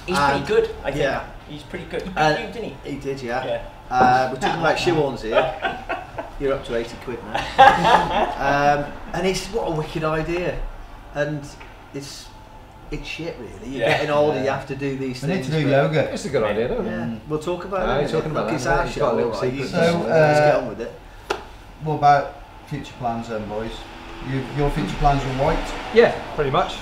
He's pretty good, I think. Yeah. He's pretty good. He beat you, didn't he? He did, yeah. Yeah. We're talking about shoehorns here. You're up to 80 quid now. And it's what a wicked idea. And it's shit really. You're getting older, you have to do these We things. need to do yoga. It's a good idea, don't it? Yeah, we'll talk about No, it. you're talking about Look, it's that, our you've show, got a little all right. secret. So, let's get on with it. What about future plans then, boys? Your future plans are Whyte? Yeah, pretty much.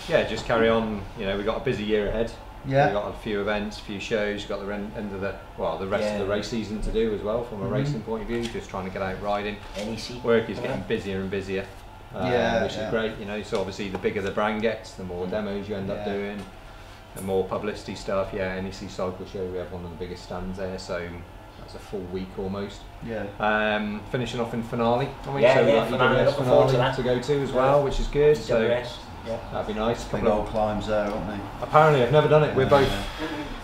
Yeah, just carry on. You know, we've got a busy year ahead. Yeah. We've got a few events, a few shows. We've got the end of the rest of the race season to do as well from a racing point of view. Just trying to get out riding. NEC. Work is getting busier and busier. Which is great, you know. So obviously, the bigger the brand gets, the more demos you end up doing, the more publicity stuff. Yeah, NEC Cycle Show, we have one of the biggest stands there, so that's a full week almost. Yeah. Finishing off in finale. Yeah, so yeah, we've got finale, EWS looking forward to finale that. to go to as well, which is good. So EWS, yeah. that'd be nice. Big old climbs there, aren't they? Apparently, I've never done it. We're both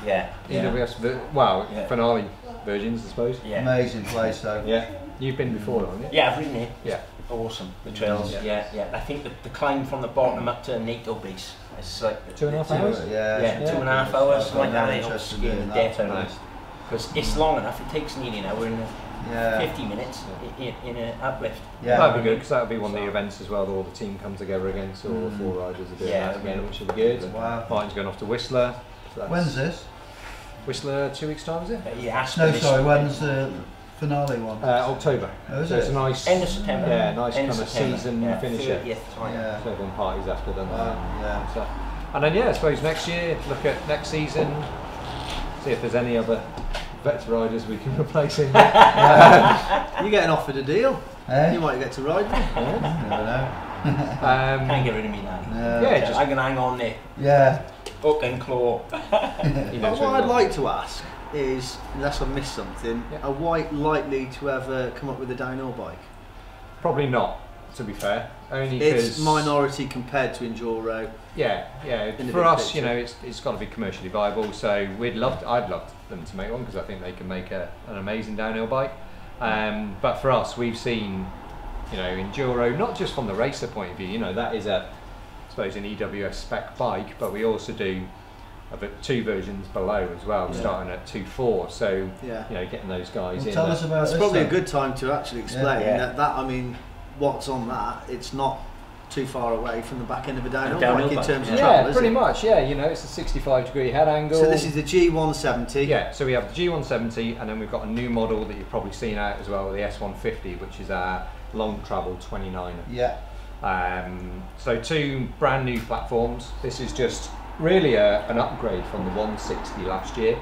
Yeah. EWS, finale virgins, I suppose. Yeah. Amazing place though. Yeah. You've been before, haven't you? Yeah, I've ridden it. Yeah. Awesome. The trails. Yeah. I think the climb from the bottom up to NATO base is like 2.5 hours. Yeah. 2.5 hours, something like that. Interested It's in that. death out of Nice. it. Because it's long enough. It takes nearly an hour and 50 minutes in an uplift. Yeah. That'd be good because that would be one of the events as well that all the team come together again, so all 4 riders are doing that again, which would be good. Wow. Martin's going off to Whistler. So When's this? Whistler 2 weeks time, is it? No, sorry, when's the finale one? October. Oh, is so it? it's a nice End of September. Yeah, nice End kind of of September. season finisher. 30th time. Yeah. So everyone parties after them. Yeah. So, and then I suppose next year, look at next season, see if there's any other vet riders we can replace him. You're getting offered a deal. Eh? You might get to ride me. Never know. Can't get rid of me now. Yeah, I can hang on there. Yeah. Hook and claw. But what I'd like to ask is, unless I missed something, are Whyte likely to ever come up with a downhill bike? Probably not, to be fair. Only because It's minority compared to enduro. Yeah. In the For big us, picture. you know, it's got to be commercially viable. So I'd love them to make one because I think they can make an amazing downhill bike. But for us, we've seen, you know, enduro not just from the racer point of view. You know, that is I suppose an EWS spec bike, but we also do 2 versions below as well, starting at 2.4. So you know, getting those guys in. Tell us about It's this probably then. a good time to actually explain that I mean, what's on that, it's not too far away from the back end of a downhill bike in terms of travel, is pretty it? much. Yeah, you know, it's a 65-degree head angle. So this is the G170. Yeah, so we have the G170, and then we've got a new model that you've probably seen out as well, the S150, which is our long travel 29er. Yeah. So 2 brand new platforms. This is just really an upgrade from the 160 last year.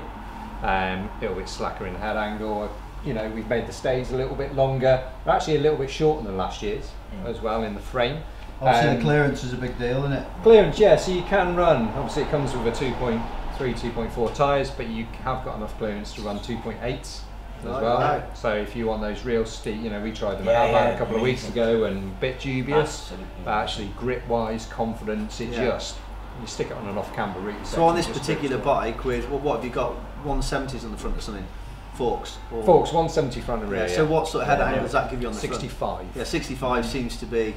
A little bit slacker in the head angle. You know, we've made the stays a little bit longer. They're actually a little bit shorter than last year's as well in the frame. Obviously the clearance is a big deal, isn't it? Clearance, yeah, so you can run, obviously it comes with a 2.3, 2.4 tyres, but you have got enough clearance to run 2.8s as well. Right. So if you want those real steep, you know, we tried them at Alban a couple of weeks ago and a bit dubious, but actually grip-wise, confidence, it just, you stick it on an off-camber route. So on this particular bike, with what have you got? 170s on the front or something? Forks? Or Forks, 170 front and rear. So what sort of head angle does that give you on the 65. front? Yeah, 65 seems to be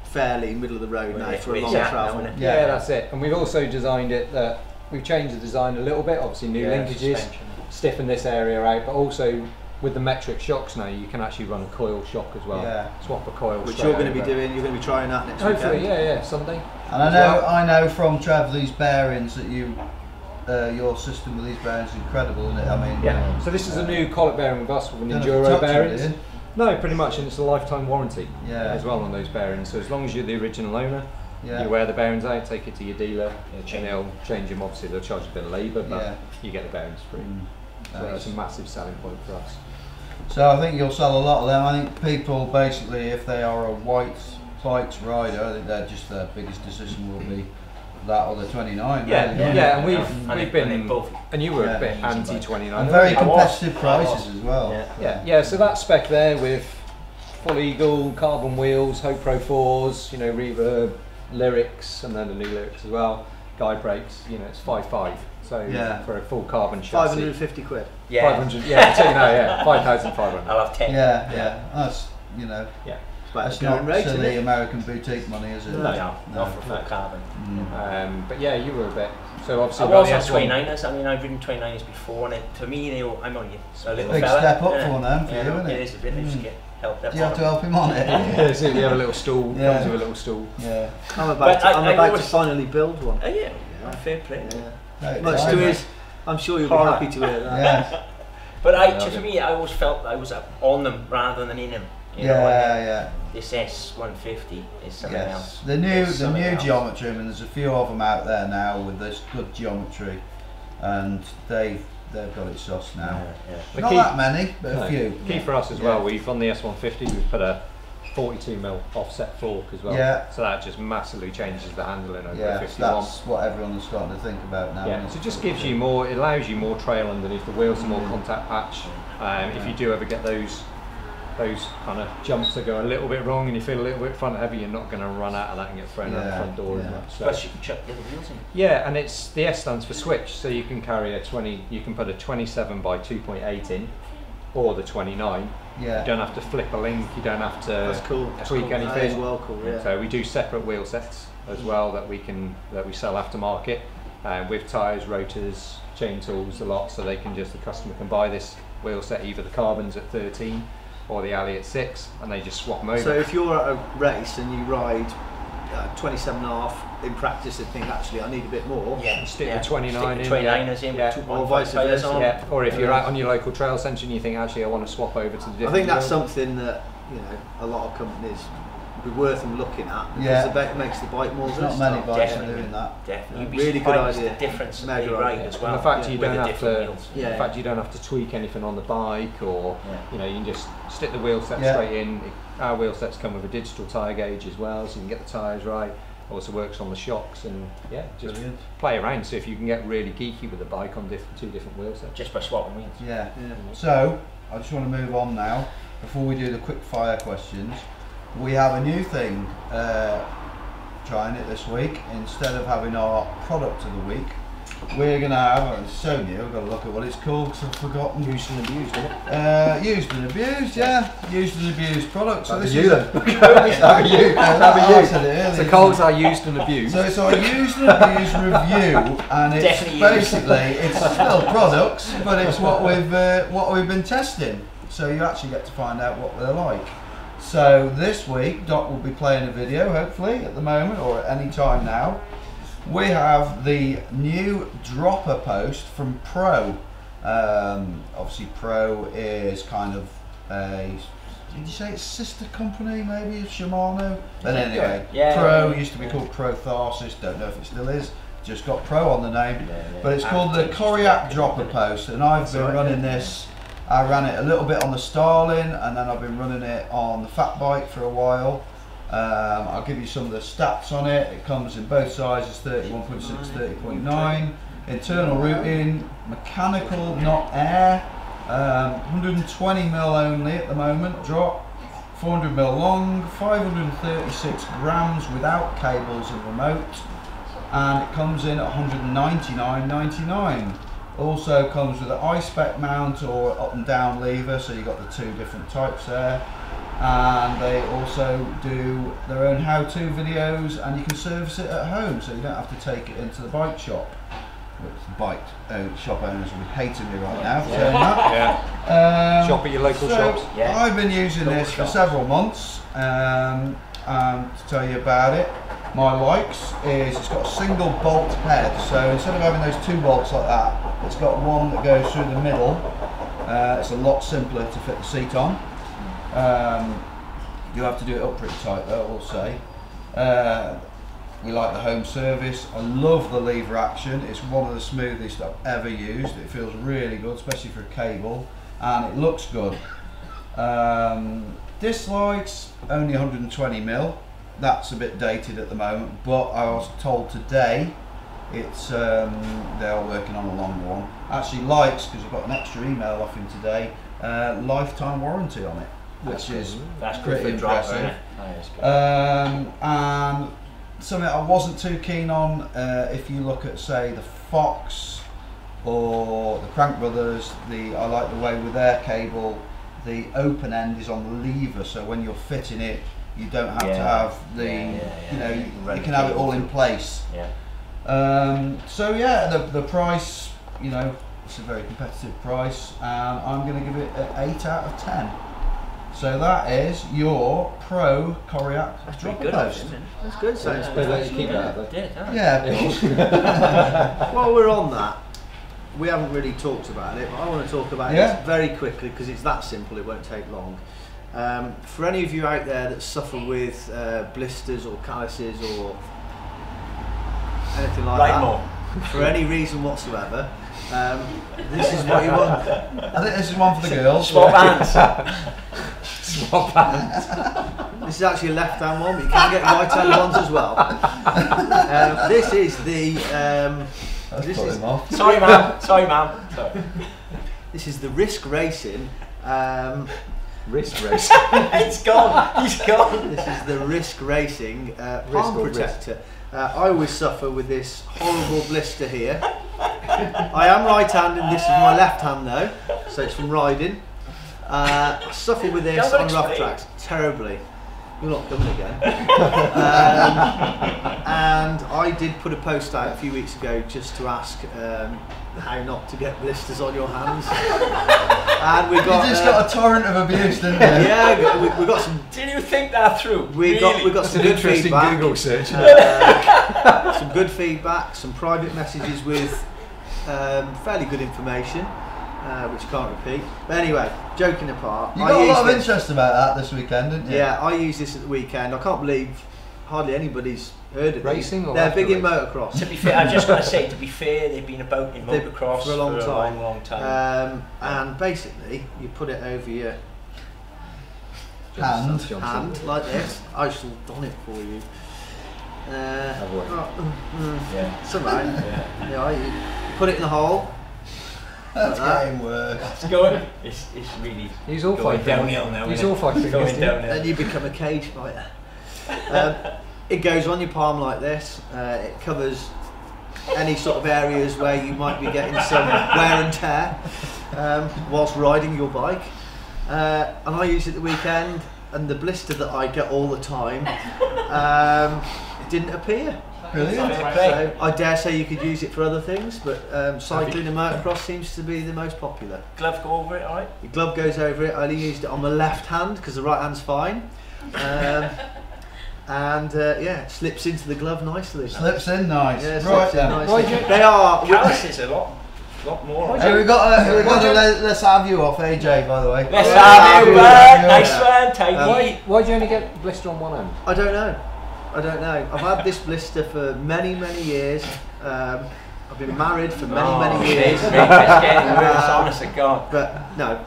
fairly middle of the road now for a long Yeah, travel. Yeah, that's it. And we've also designed it that we've changed the design a little bit. Obviously, new linkages, suspension. stiffen this area out, but also with the metric shocks now, you can actually run a coil shock as well. Yeah. Swap a coil. Which you're going to be doing. You're going to be trying that next Hopefully, weekend. Sunday. And I know from Trev, these bearings that your system with these bearings is incredible, isn't it? I mean, yeah. So this is a new collet bearing with us with an Don't enduro have to touch it, bearings. do you? No, pretty much, and it's a lifetime warranty as well on those bearings. So as long as you're the original owner, you wear the bearings out, take it to your dealer, and they'll change them. Obviously, they'll charge a bit of labour, but you get the bearings free. So that's a massive selling point for us. So I think you'll sell a lot of them. I think people basically, if they are a Whyte bikes rider, I think that just their biggest decision will be that or the 29. And we've been both, and you were a bit anti 29. And very competitive prices as well. So that spec there with full eagle, carbon wheels, Halcrow 4s, you know, reverb, lyrics, and then the new lyrics as well. Guide brakes, you know, it's 5.5. So for a full carbon chassis, 550 quid. 500. Yeah, so you know, 5,500. I'll have 10. That's that's not silly American boutique money, is it? No, not for full carbon. But yeah, you were a bit. So obviously, I was on 29ers. I mean, I've ridden 29ers before, and to me, I'm only a little big fella. step up for them for you, isn't it? It is a bit. Just get help. Do you have to help him on it? Yeah, so you have a little stool. Comes with a little stool. Yeah. I'm about to finally build one. Fair play. Much to his, I'm sure you'll be happy to hear that. Yeah. But for me, I always felt I was on them rather than in them. You know, this S150 is something else. The new geometry. I mean, there's a few of them out there now with this good geometry, and they've got it sussed now. Not that many, but a few. Key for us as well. We've on the S150. We've put a 42mm offset fork as well. So that just massively changes the handling over a 51. That's what everyone's starting to think about now. So it just gives you more. It allows you more trail underneath the wheels, some more contact patch. If you do ever get those kind of jumps that go a little bit wrong and you feel a little bit front heavy, you're not going to run out of that and get thrown out the front door as much. So, plus you can chuck the other wheels in. Yeah, and it's the S stands for switch, so you can carry you can put a 27 by 2.8 in, or the 29. You don't have to flip a link, you don't have to tweak anything. That is well cool, So we do separate wheel sets as well that we sell aftermarket with tyres, rotors, chain tools, a lot, so the customer can buy this wheel set, either the carbons at 13 or the alley at 6, and they just swap them over. So if you're at a race and you ride 27.5 in practice and think actually I need a bit more, stick the 29 in, 29ers in with 2.5 tyres on. Or if you're out on your local trail centre and you think actually I want to swap over to the different I think that's something that a lot of companies would be worth them looking at, because it makes the bike more versatile. Not many bikes are doing that. Definitely. Really good idea. The difference they ride as well. And the fact you don't have to, the fact you don't have to tweak anything on the bike, or you can just stick the wheel set straight in. Our wheel sets come with a digital tyre gauge as well, so you can get the tyres right. Also works on the shocks, and just play around. So if you can get really geeky with the bike on two different wheel sets, just by swapping wheels. So I just want to move on now before we do the quick fire questions. We have a new thing, trying it this week. Instead of having our product of the week, we're going to have, it's so new, I've got to look at what it's called because I've forgotten. Used and abused, isn't it? Used and abused, Used and abused product. So this is So Cole's our used and abused. So it's our used and abused review, and it's basically, it's still products, but it's what we've been testing. So you actually get to find out what they're like. So this week, Doc will be playing a video, hopefully, at the moment, or at any time now. We have the new dropper post from Pro. Obviously Pro is kind of a, did you say it's sister company maybe, Shimano? But anyway, Pro used to be called Pro Tharsis, don't know if it still is, just got Pro on the name. But it's called the Koryak dropper post, and I've been running this. I ran it a little bit on the Starling, and then I've been running it on the fat bike for a while. I'll give you some of the stats on it. It comes in both sizes, 31.6, 30.9. Internal routing, mechanical, not air. 120mm only at the moment, drop. 400mm long, 536 grams without cables and remote. And it comes in at 199.99. Also comes with an I-spec mount or up and down lever, so you've got the two different types there. And they also do their own how-to videos, and you can service it at home, so you don't have to take it into the bike shop. which bike shop owners will be hating me right now for saying that. Yeah. Shop at your local shops. Yeah. I've been using this for several months, and to tell you about it, my likes is it's got a single bolt head, so instead of having those 2 bolts like that, it's got one that goes through the middle. It's a lot simpler to fit the seat on. You have to do it up pretty tight though, I will say. We like the home service. I love the lever action. It's one of the smoothest I've ever used. It feels really good, especially for a cable, and it looks good. Dislikes only 120mm. That's a bit dated at the moment, but I was told today it's they are working on a longer one. Actually likes, because I've got an extra email off him today, lifetime warranty on it, which is pretty impressive. And something I wasn't too keen on, if you look at say the Fox or the Crank Brothers, I like the way with their cable the open end is on the lever, so when you're fitting it you don't have to have the you know, you can have it all in place. So yeah, the price, you know, it's a very competitive price, and I'm going to give it an 8 out of 10. So that is your Pro Koryak dropper post. That's good. So yeah, of course. While we're on that, we haven't really talked about it, but I want to talk about it very quickly because it's that simple. It won't take long. For any of you out there that suffer with blisters or calluses or anything like that, for any reason whatsoever, this is what you want. I think this is one for the girls. Swap hands. Swap hands. This is actually a left-hand one, but you can get right-hand ones as well. This is the. Sorry, ma'am. Sorry, ma'am. Sorry. This is the Risk Racing. Risk Racing. It's gone. He's gone. This is the Risk Racing palm protector. I always suffer with this horrible blister here. I am right-handed, this is my left hand though, so it's from riding. I suffer with this on rough tracks terribly. You're not coming again. And I did put a post out a few weeks ago just to ask how not to get blisters on your hands. And we got. You just got a torrent of abuse, didn't you? Yeah, we got some. Did you think that through? We got some good feedback. Google search. Some good feedback, some private messages with fairly good information. Which I can't repeat. But anyway, joking apart. You got a lot of interest about that this weekend, didn't you? Yeah, I used this at the weekend. I can't believe hardly anybody's heard of racing. They're big in motocross. To be fair, I've just got to say, to be fair, they've been about in motocross for a long time. And basically, you put it over your hand like this. I shall don it for you. Somehow. You put it in the hole. That's getting worse. It's going. It's really. He's all going downhill now. He's all fighting going downhill. And you become a cage fighter. It goes on your palm like this. It covers any sort of areas where you might be getting some wear and tear whilst riding your bike. And I use it the weekend, and the blister that I get all the time, it didn't appear. Brilliant. So I dare say you could use it for other things, but cycling and motocross seems to be the most popular. Glove go over it, alright? The glove goes over it. I only used it on the left hand because the right hand's fine. Yeah, it slips into the glove nicely. Slips in nice. Yeah, right slips in then. nicely. They are. Calluses a lot more. Hey, we got a let's have you off, AJ, by the way. Let's have you, nice one, tidy. Why'd you only get blister on one end? I don't know. I've had this blister for many years. I've been married for many years. It's getting worse, honest to God. But no,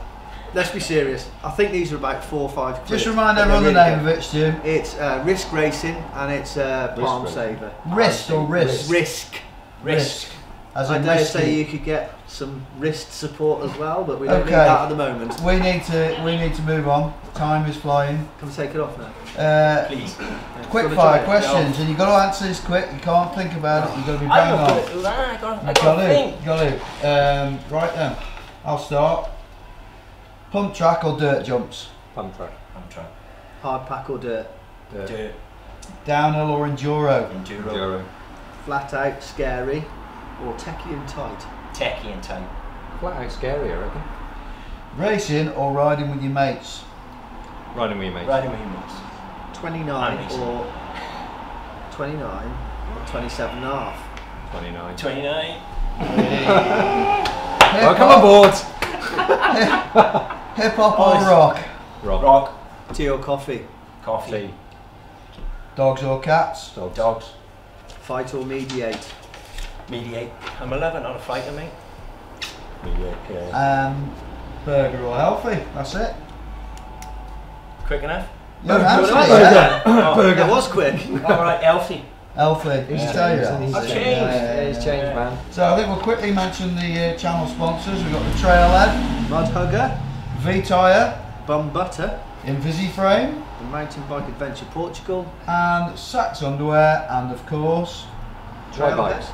let's be serious. I think these are about 4 or 5 quid. Just remind everyone the name of it, Stu. It's Risk Racing, and it's Palm Saver. Wrist or risk? Risk. As I dare say you could get some wrist support as well, but we don't need that at the moment. We need to move on. Time is flying. Can we take it off now? Please. Quick fire questions, and you've got to answer this quick. You can't think about it. You've got to be bang on. I got to think. Right then, I'll start. Pump track or dirt jumps? Pump track. Hard pack or dirt? Dirt. Downhill or enduro? Enduro. Flat out, scary. or techie and tight? Techie and tight. Flat out scary, I reckon. Racing or riding with your mates? Riding with your mates. Riding with your mates. 29 or 29 or 27 and a half? 29. 29. Welcome aboard! Hip hop or rock? Rock. Tea or coffee? Coffee. Tea. Dogs or cats? Dogs. Fight or mediate? Mediate. I'm 11, not a fighter, mate. Mediate, yeah. Burger or healthy? That's it. Quick enough? Your answer, Burger. yeah. Burger. That was quick. Alright, healthy. Healthy. Did you tell you? I've changed. He's changed, man. So I think we'll quickly mention the channel sponsors. We've got the Trailhead, Mud Hugger, V-Tyre, Bum Butter, Invisiframe, the Mountain Bike Adventure Portugal, and Sax Underwear, and of course, White bikes.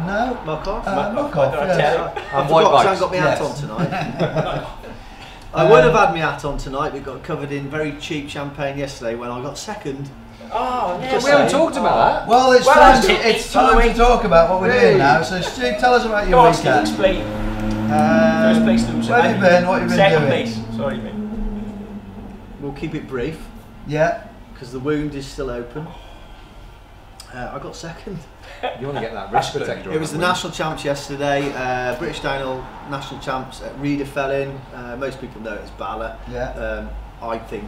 no, Muck Off. Muck Off, yeah. And I white forgot 'cause I bikes. haven't got my hat Yes. on tonight. I would have had my hat on tonight, but got covered in very cheap champagne yesterday when I got second. Oh, yeah. Just We haven't saying. talked about that. Well, it's Well, time. it's To following. talk about what we're doing Really? now. So, Stu, tell us about Go your on, Steve, weekend. explain. First place loser. Where have you been? What have you been Second doing? place. Sorry, mate. We'll keep it brief Yeah. because the wound is still open. I got second. You want to get that wrist protector on. It was the that, national champs yesterday. British Downhill national champs at Reader fell in. Most people know it as Bala. Yeah. I think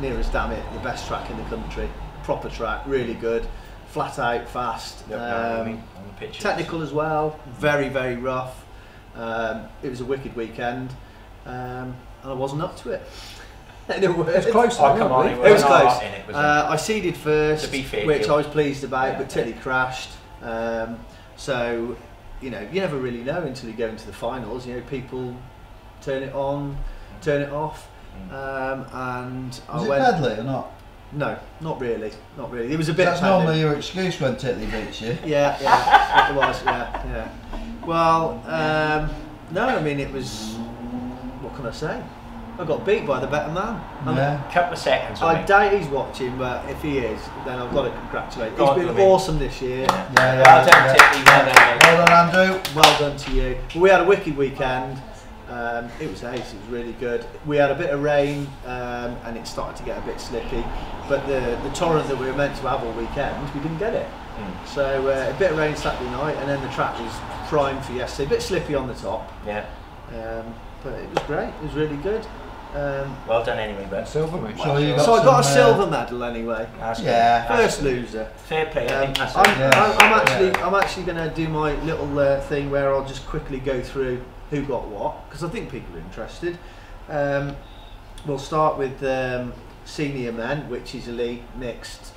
near as damn it the best track in the country. Proper track, really good, flat out, fast. On the pictures. Technical as well, very very rough. It was a wicked weekend, and I wasn't up to it. In a word. It's close. Oh, come on. It was not close. in it, was it? I seeded first, To be fair, which you- I was pleased about, Yeah, but Tilly crashed. So, you know, you never really know until you go into the finals. You know, people turn it on, turn it off, and Was I it went. pedally or not? No, not really, not really. It was a bit. That's peddling. normally your excuse when Titley beats you. Yeah, it was. Yeah. Well, no, I mean it was. What can I say? I got beat by the better man. Yeah. Couple of seconds. I doubt he's watching, but if he is, then I've got to congratulate him. God He's been love him. awesome this year. Yeah. Well done, Tippy. Well done, mate. Well done, Andrew. Well done to you. Well, we had a wicked weekend. It was ace. It was really good. We had a bit of rain, and it started to get a bit slippy. But the torrent that we were meant to have all weekend, we didn't get it. So a bit of rain Saturday night, and then the track was primed for yesterday. A bit slippy on the top. Yeah. But it was great. It was really good. Well done anyway, but Silver, mate. So you got So I got a some, silver medal anyway. that's Yeah. good. First loser. Fair play. I think that's I'm actually going to do my little thing where I'll just quickly go through who got what, because I think people are interested. We'll start with senior men, which is elite, mixed,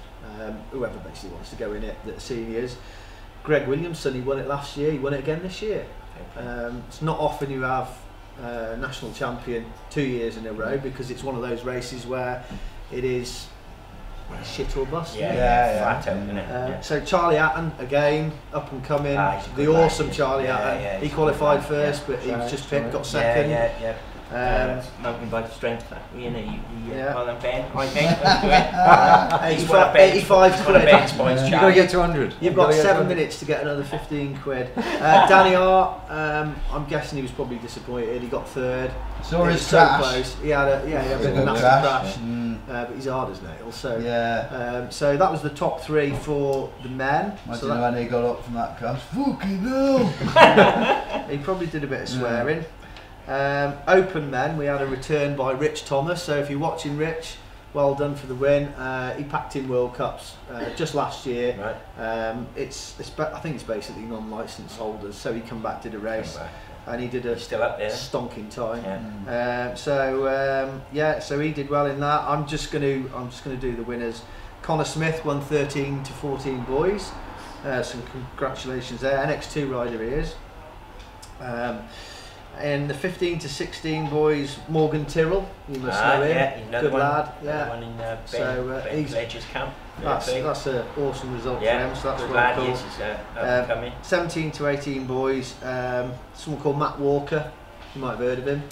whoever basically wants to go in it, the seniors. Greg Williamson, he won it last year, he won it again this year. It's not often you have national champion 2 years in a row, because it's one of those races where it is shit or bust. Flat out, isn't it? So Charlie Hatton again, up and coming, He's a the good lad, awesome he is. Charlie Yeah, Hatton. yeah, He he's a qualified good lad, first, but he was just picked, got Yeah, second. yeah. Mountain bike strength, Yeah. well done, Ben. I think. He's one of Ben's 85 one of quid. Ben's points, You've Charlie. got to get to 100. You've got 7 minutes to get another 15 quid. Danny Hart, I'm guessing he was probably disappointed. He got third. Saw It his was so crash. close. He had a It was bit a of a good nasty crash. crash, but he's hard as nails. So Yeah. so that was the top three for the men. Imagine So when he got up from that crash. Fucking hell! he probably did a bit of swearing. Open men, we had a return by Rich Thomas. So if you're watching Rich, well done for the win. He packed in World Cups just last year. Right. I think it's basically non-licensed holders. So he come back, did a race, and he did a He's still up there. stonking time. Yeah. So he did well in that. I'm just gonna do the winners. Connor Smith won 13 to 14 boys. So congratulations there. NX2 rider he is. In the 15 to 16 boys, Morgan Tyrrell, you must know him. Yeah, another Good one, lad. another one in Ben Pledge's camp. That's an awesome result for Yeah, him. So that's good really lad, cool. yes, he's coming. 17 to 18 boys, someone called Matt Walker, you might have heard of him.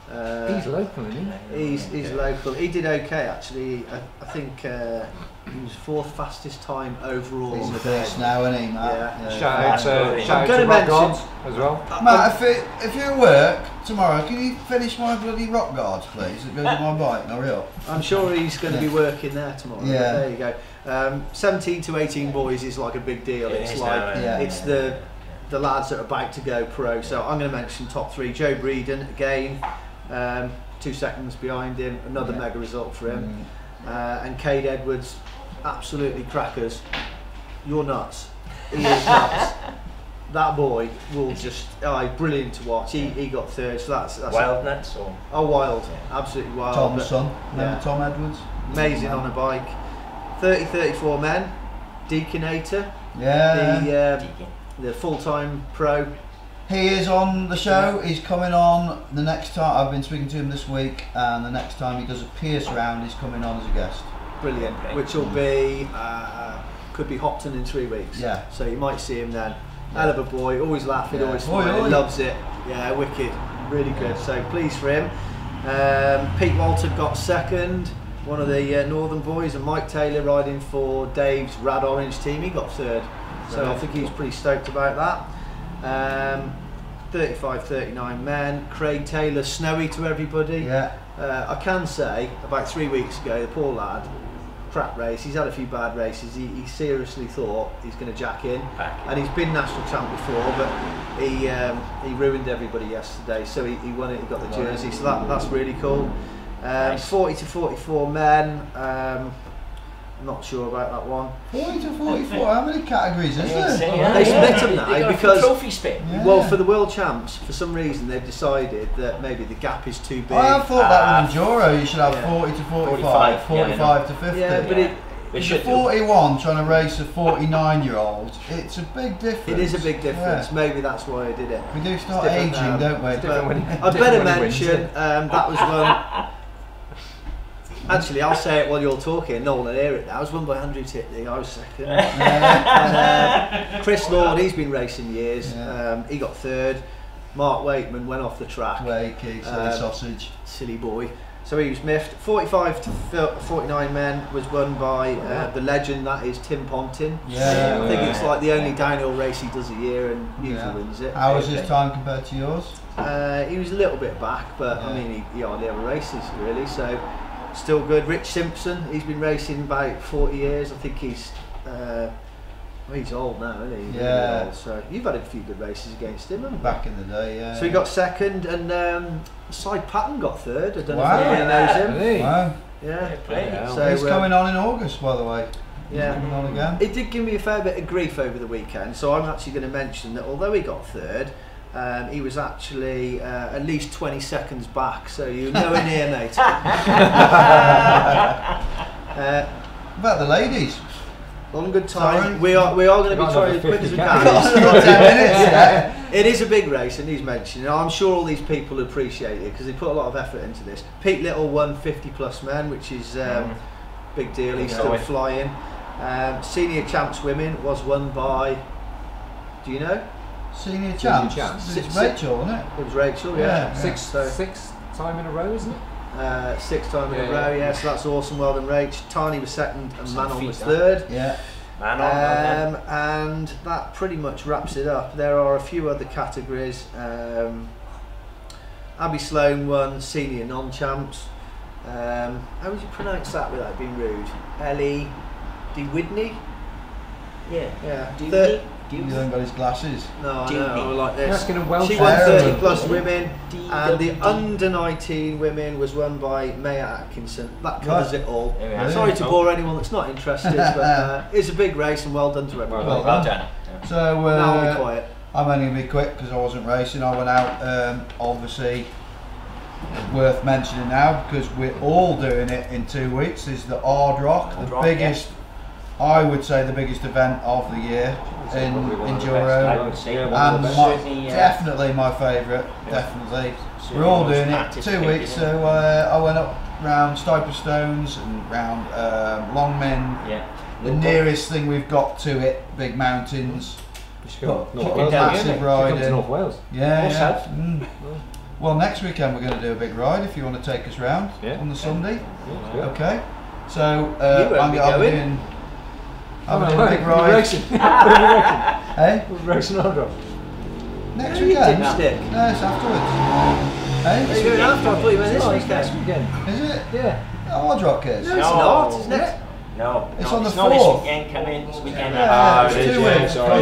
He's local, isn't he? He's local. He did okay actually. I think he was 4th fastest time overall. He's the best now, isn't he, Matt? Yeah. Shout out gonna to Rock mention- Guards as well. Matt, if you're at work tomorrow, can you finish my bloody rock guards, please? It goes on my bike, no real. I'm sure he's going to be working there tomorrow. Yeah. There you go. 17 to 18 boys is like a big deal. It It's is like now, yeah. it's the lads that are about to go pro. So I'm going to mention top 3. Joe Breeden again, 2 seconds behind him. Another Yeah. mega result for him. And Cade Edwards, absolutely crackers. You're nuts. He is nuts. That boy will just, brilliant to watch. He got 3rd, so that's Wild nuts or? Oh, wild, absolutely wild. Tom's but- son, remember yeah. Tom Edwards? Amazing on a bike. 30-34 men. Deaconator, Yeah. the full-time pro. He is on the show. He's coming on the next time. I've been speaking to him this week, and the next time he does a Pierce round, he's coming on as a guest. Brilliant. Okay. Which will be, could be Hopton in 3 weeks. Yeah. So you might see him then. Hell of a boy, always laughing, Yeah. always Oi, smiling, oi. loves it. Yeah, wicked, really good. So pleased for him. Pete Walter got 2nd, one of the Northern boys, and Mike Taylor riding for Dave's Rad Orange team, he got 3rd. So I think he's pretty stoked about that. 35-39 men. Craig Taylor, snowy to everybody. Yeah. I can say, about 3 weeks ago, the poor lad, crap race, he's had a few bad races, he seriously thought he's going to jack in, and he's been national champ before, but he ruined everybody yesterday, so he won it, he got the jersey, so that's really cool. 40-44 men, not sure about that one. 40 to 44, how many categories is there? They split them now They got because- a trophy split. Yeah. Well, for the world champs, for some reason they've decided that maybe the gap is too big. I thought that with Enduro you should have yeah. 40 to 45, 45 to 50. Yeah, but Yeah. it, They If should you're do. 41 trying to race a 49-year-old, it's a big difference. it is a big difference. Yeah. Maybe that's why I did it. We do start It's different aging, now. don't we? It's different when he- I better different when he wins mention it. that was one. Actually, I'll say it while you're talking. No one will hear it now. I was won by Andrew Titley. I was 2nd. Chris Lord, he's been racing years. Yeah. He got 3rd. Mark Wakeman went off the track. Wakey, silly sausage. Silly boy. So he was miffed. 45 to 49 men was won by the legend that is Tim Pontin. Yeah. I think it's like the only downhill race he does a year and usually wins it. How was his time compared to yours? He was a little bit back, but I Yeah. mean he hardly ever races really, so still good. Rich Simpson, he's been racing about 40 years. I think he's old now, isn't he? Yeah. Really old, so you've had a few good races against him, haven't you? Back in the day, yeah. So he got 2nd, and Side Patton got 3rd. I don't know Wow. if anybody knows him. Really? Wow. Yeah. Yeah. So He's coming on in August, by the way. He's Yeah. coming on again. It did give me a fair bit of grief over the weekend, so I'm actually going to mention that although he got 3rd, he was actually at least 20 seconds back, so you're nowhere near, mate. About the ladies. On good time. Sorry. We are going to be Got trying as another quick as we 50 can. calories. Got 10 minutes, yeah. It is a big race, and he's mentioned. I'm sure all these people appreciate it because they put a lot of effort into this. Pete Little won 50 plus men, which is big deal. He's still flying. Senior champs women was won by. Do you know? Senior champs. champs. It's Rachel, isn't it? It was Rachel. Yeah. Yeah. Sixth time in a row, isn't it? 6th time in a Yeah, row. yeah. Yeah. So that's awesome. Well done, Rach. Tani was 2nd, and Some Manon feat, was that. 3rd. Yeah. And that pretty much wraps it up. There are a few other categories. Abby Sloan won senior non-champs. How would you pronounce that without being rude? Ellie DeWidney? Yeah. Doobie? He hasn't got his glasses. No, I Doobie. know. I like You're this. asking a Welsh She won accent. 30 plus women, and the DWD. under 19 women was won by Maya Atkinson. That covers Right. it all. There we are. Sorry to bore anyone that's not interested, but it's a big race and well done to everyone. Well Well done. So Now I'll be quiet. I'm only going to be quick because I wasn't racing. I went out, obviously, worth mentioning now because we're all doing it in 2 weeks, is the Hard Rock, Hard the Rock, biggest, I would say the biggest event of the year in Probably one of the Enduro. best. I would say Yeah, one one And of the best. Certainly, definitely my favourite, definitely. We're all doing it 2 Participated weeks, so I went up round Stiper Stones and round Longmen, Yeah. the nearest thing we've got to it, big mountains. You should go Put North a Wales. down massive here, Come ride to in. North Wales. Yeah, More yeah. south. Well, next weekend we're going to do a big ride if you want to take us round on the Sunday. Yeah. Okay. So I'm doing a big ride. Racing. Hey? Racing on drop. Next You weekend? didn't stick. No, it's afterwards. Hey? Are you going after? I thought you meant this Next weekend. weekend. Is it? Yeah. Hard Rock is? No, it's not. It's next. No, It's no, on the it's not this 4th. weekend. Come in this weekend. Yeah, it it's is, 2 yeah, weeks. sorry,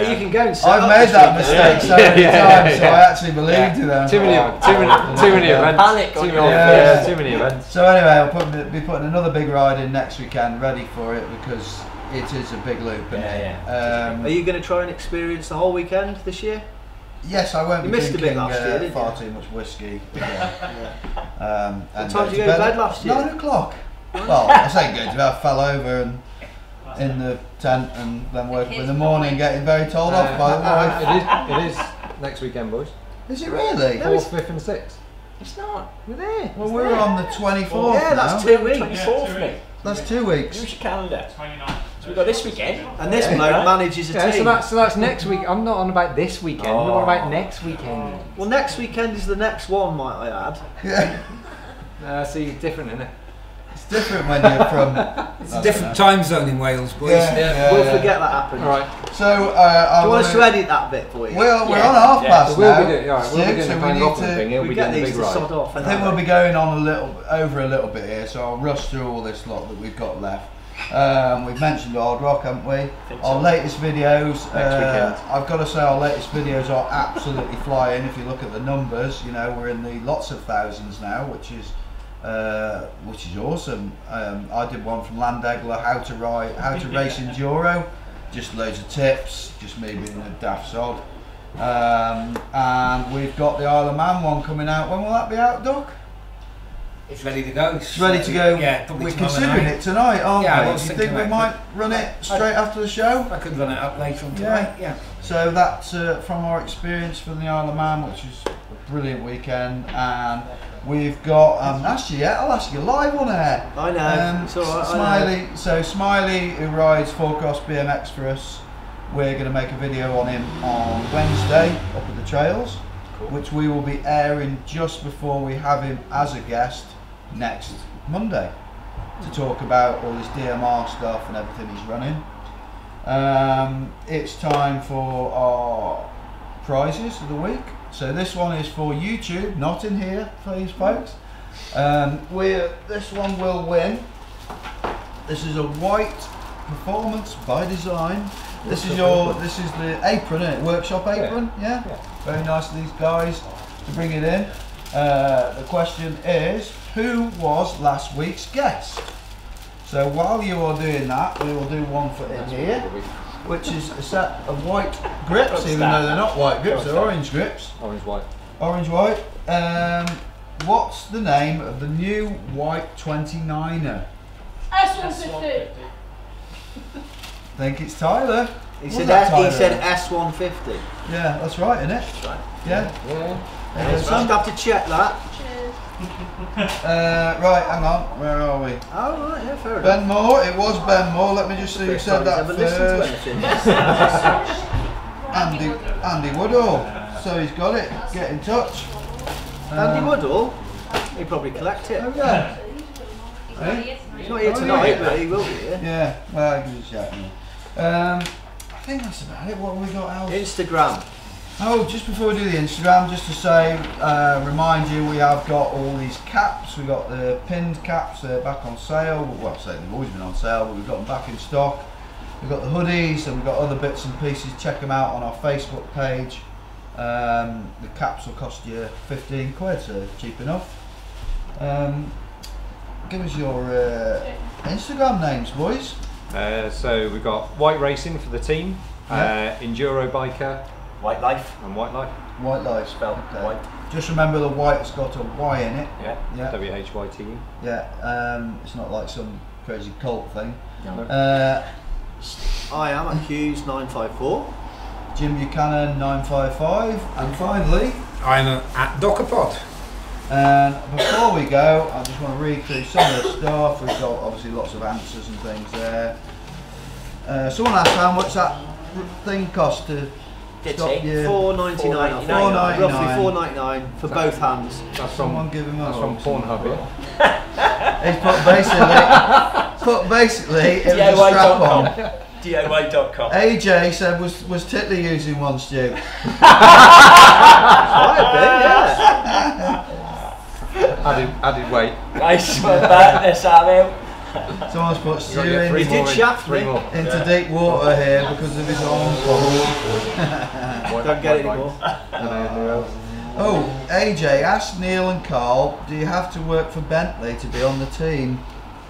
You can go and set I've up made this that weekend. mistake so many times, so I actually believed you then. Too many events. Panic on your face. Too many events. So anyway, I'll be putting another big ride in next weekend, ready for it, because it is a big loop. Isn't it? Are you going to try and experience the whole weekend this year? Yes, I won't You be missed a bit drinking last year, didn't far you? too much whiskey. What And time did you go to bed last year? 9 o'clock. Well, I say go to bed, I fell over and in the tent and then woke up in the morning getting very told off by the wife. It is next weekend, boys. Is it really? 4th, 5th and 6th. It's not. We're there. Well, we're on the 24th Yeah, that's now. 2 weeks. 24th, mate. That's 2 weeks. Use your calendar. So we've got this weekend. And this bloke manages a Yeah, team. so that's next week. I'm not on about this weekend. I'm on about next weekend. Well, next weekend is the next one, might I add. Yeah. See, it's different, isn't it? It's different when you're from... It's a different time zone in Wales, boys. We'll forget that happened. All right. So, Do you want us to edit that bit for you? Well, we're on half past We'll now. be doing, we'll be doing so the we Van need Gogh to... thing. He'll we be get doing the these big to ride. sod off. I think we'll be going on over a little bit here, so I'll rush through all this lot that we've got left. We've mentioned Hard Rock, haven't we? Our latest videos, I've got to say our latest videos are absolutely flying. If you look at the numbers, you know, we're in the lots of thousands now, which is awesome. I did one from Landegler, how to race enduro, just loads of tips, just me being a daft sod. And we've got the Isle of Man one coming out. When will that be out, Doc? It's ready to go. It's ready to go. Yeah, we're considering it tonight, aren't Yeah, I we? was Do you thinking think we about might run it straight after the show? I could run it up later on tonight. Yeah. So that's from our experience from the Isle of Man, which is a brilliant weekend, and we've got I'll ask you live on air. I know. It's all right. Smiley. So Smiley, who rides Four Cross BMX for us, we're going to make a video on him on Wednesday up at the trails, which we will be airing just before we have him as a guest next Monday to talk about all his DMR stuff and everything he's running. It's time for our prizes of the week. So this one is for YouTube, not in here, please, folks. This one will win. This is a Whyte Performance by Design. This is the apron, isn't it? Workshop apron, yeah. Very nice of these guys to bring it in. The question is, who was last week's guest? So while you are doing that, we will do one for in here, which is a set of white grips, even though they're not white grips, they're orange grips. Orange white. What's the name of the new Whyte 29er? S150. I think it's Tyler. He Was said that Tyler? he said S150. Yeah, that's right, isn't it? That's right. Yeah. I'll have to check that. Right, hang on. Where are we? Oh right, yeah, fair enough. Ben Moore. It was Ben Moore. Let me just see who First said time he's that ever listened to first. anything. Andy Woodall. So he's got it. Get in touch. Andy Woodall, he'd probably collect it. Oh yeah. He's not here tonight, but he will be here. Yeah. Well, I'll give you a shout now. I think that's about it. What have we got else? Instagram. Oh, just before we do the Instagram, just to say, remind you, we have got all these caps. We've got the pinned caps, they're back on sale. Well, I say they've always been on sale, but we've got them back in stock. We've got the hoodies and we've got other bits and pieces. Check them out on our Facebook page. The caps will cost you 15 quid, so cheap enough. Give us your Instagram names, boys. So we've got Whyte Racing for the team, Enduro Biker, Whyte Life. and Whyte Life. Whyte Life. Spelled Whyte. Just remember the White's got a Y in it. Yeah. Yeah. WHYT. Yeah. It's not like some crazy cult thing. No. I am at Hughes 954. Jim Buchanan 955, and finally, I'm at Dockerpod. and before we go, I just want to read through some of the stuff. We've got obviously lots of answers and things there. Someone asked how much that thing cost to stop you. $4.99. $4.99. Roughly $4.99 for both hands. That's Someone give him that's a from Pornhub. He's put basically it was a strap on. DIY.com. AJ said was Titley using one, Stu? Might have been, yeah. Added weight. Nice one, that. Let's have it. Someone's put Stu He into shaft me. deep water here because of his arm problem. Don't get it anymore. Oh, AJ, ask Neil and Carl, do you have to work for Bentley to be on the team?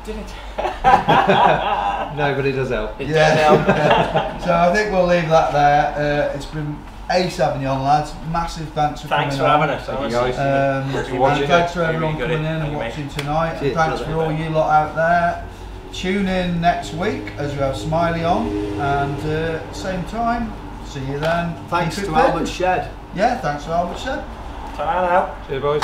Did it? No, but it does help. It does help. So I think we'll leave that there. It's been ace having you on, lads. Massive thanks for coming for on. having us. Thank you honestly. guys. And thanks for everyone Really coming in good. and Thank you, watching tonight. Cheers, And thanks brother. for all you lot out there. Tune in next week as we have Smiley on, and same time. See you then. Thanks Keep it to fit. Albert Shed. Yeah, thanks to Albert Shed. Ta-ra now. Cheers, boys.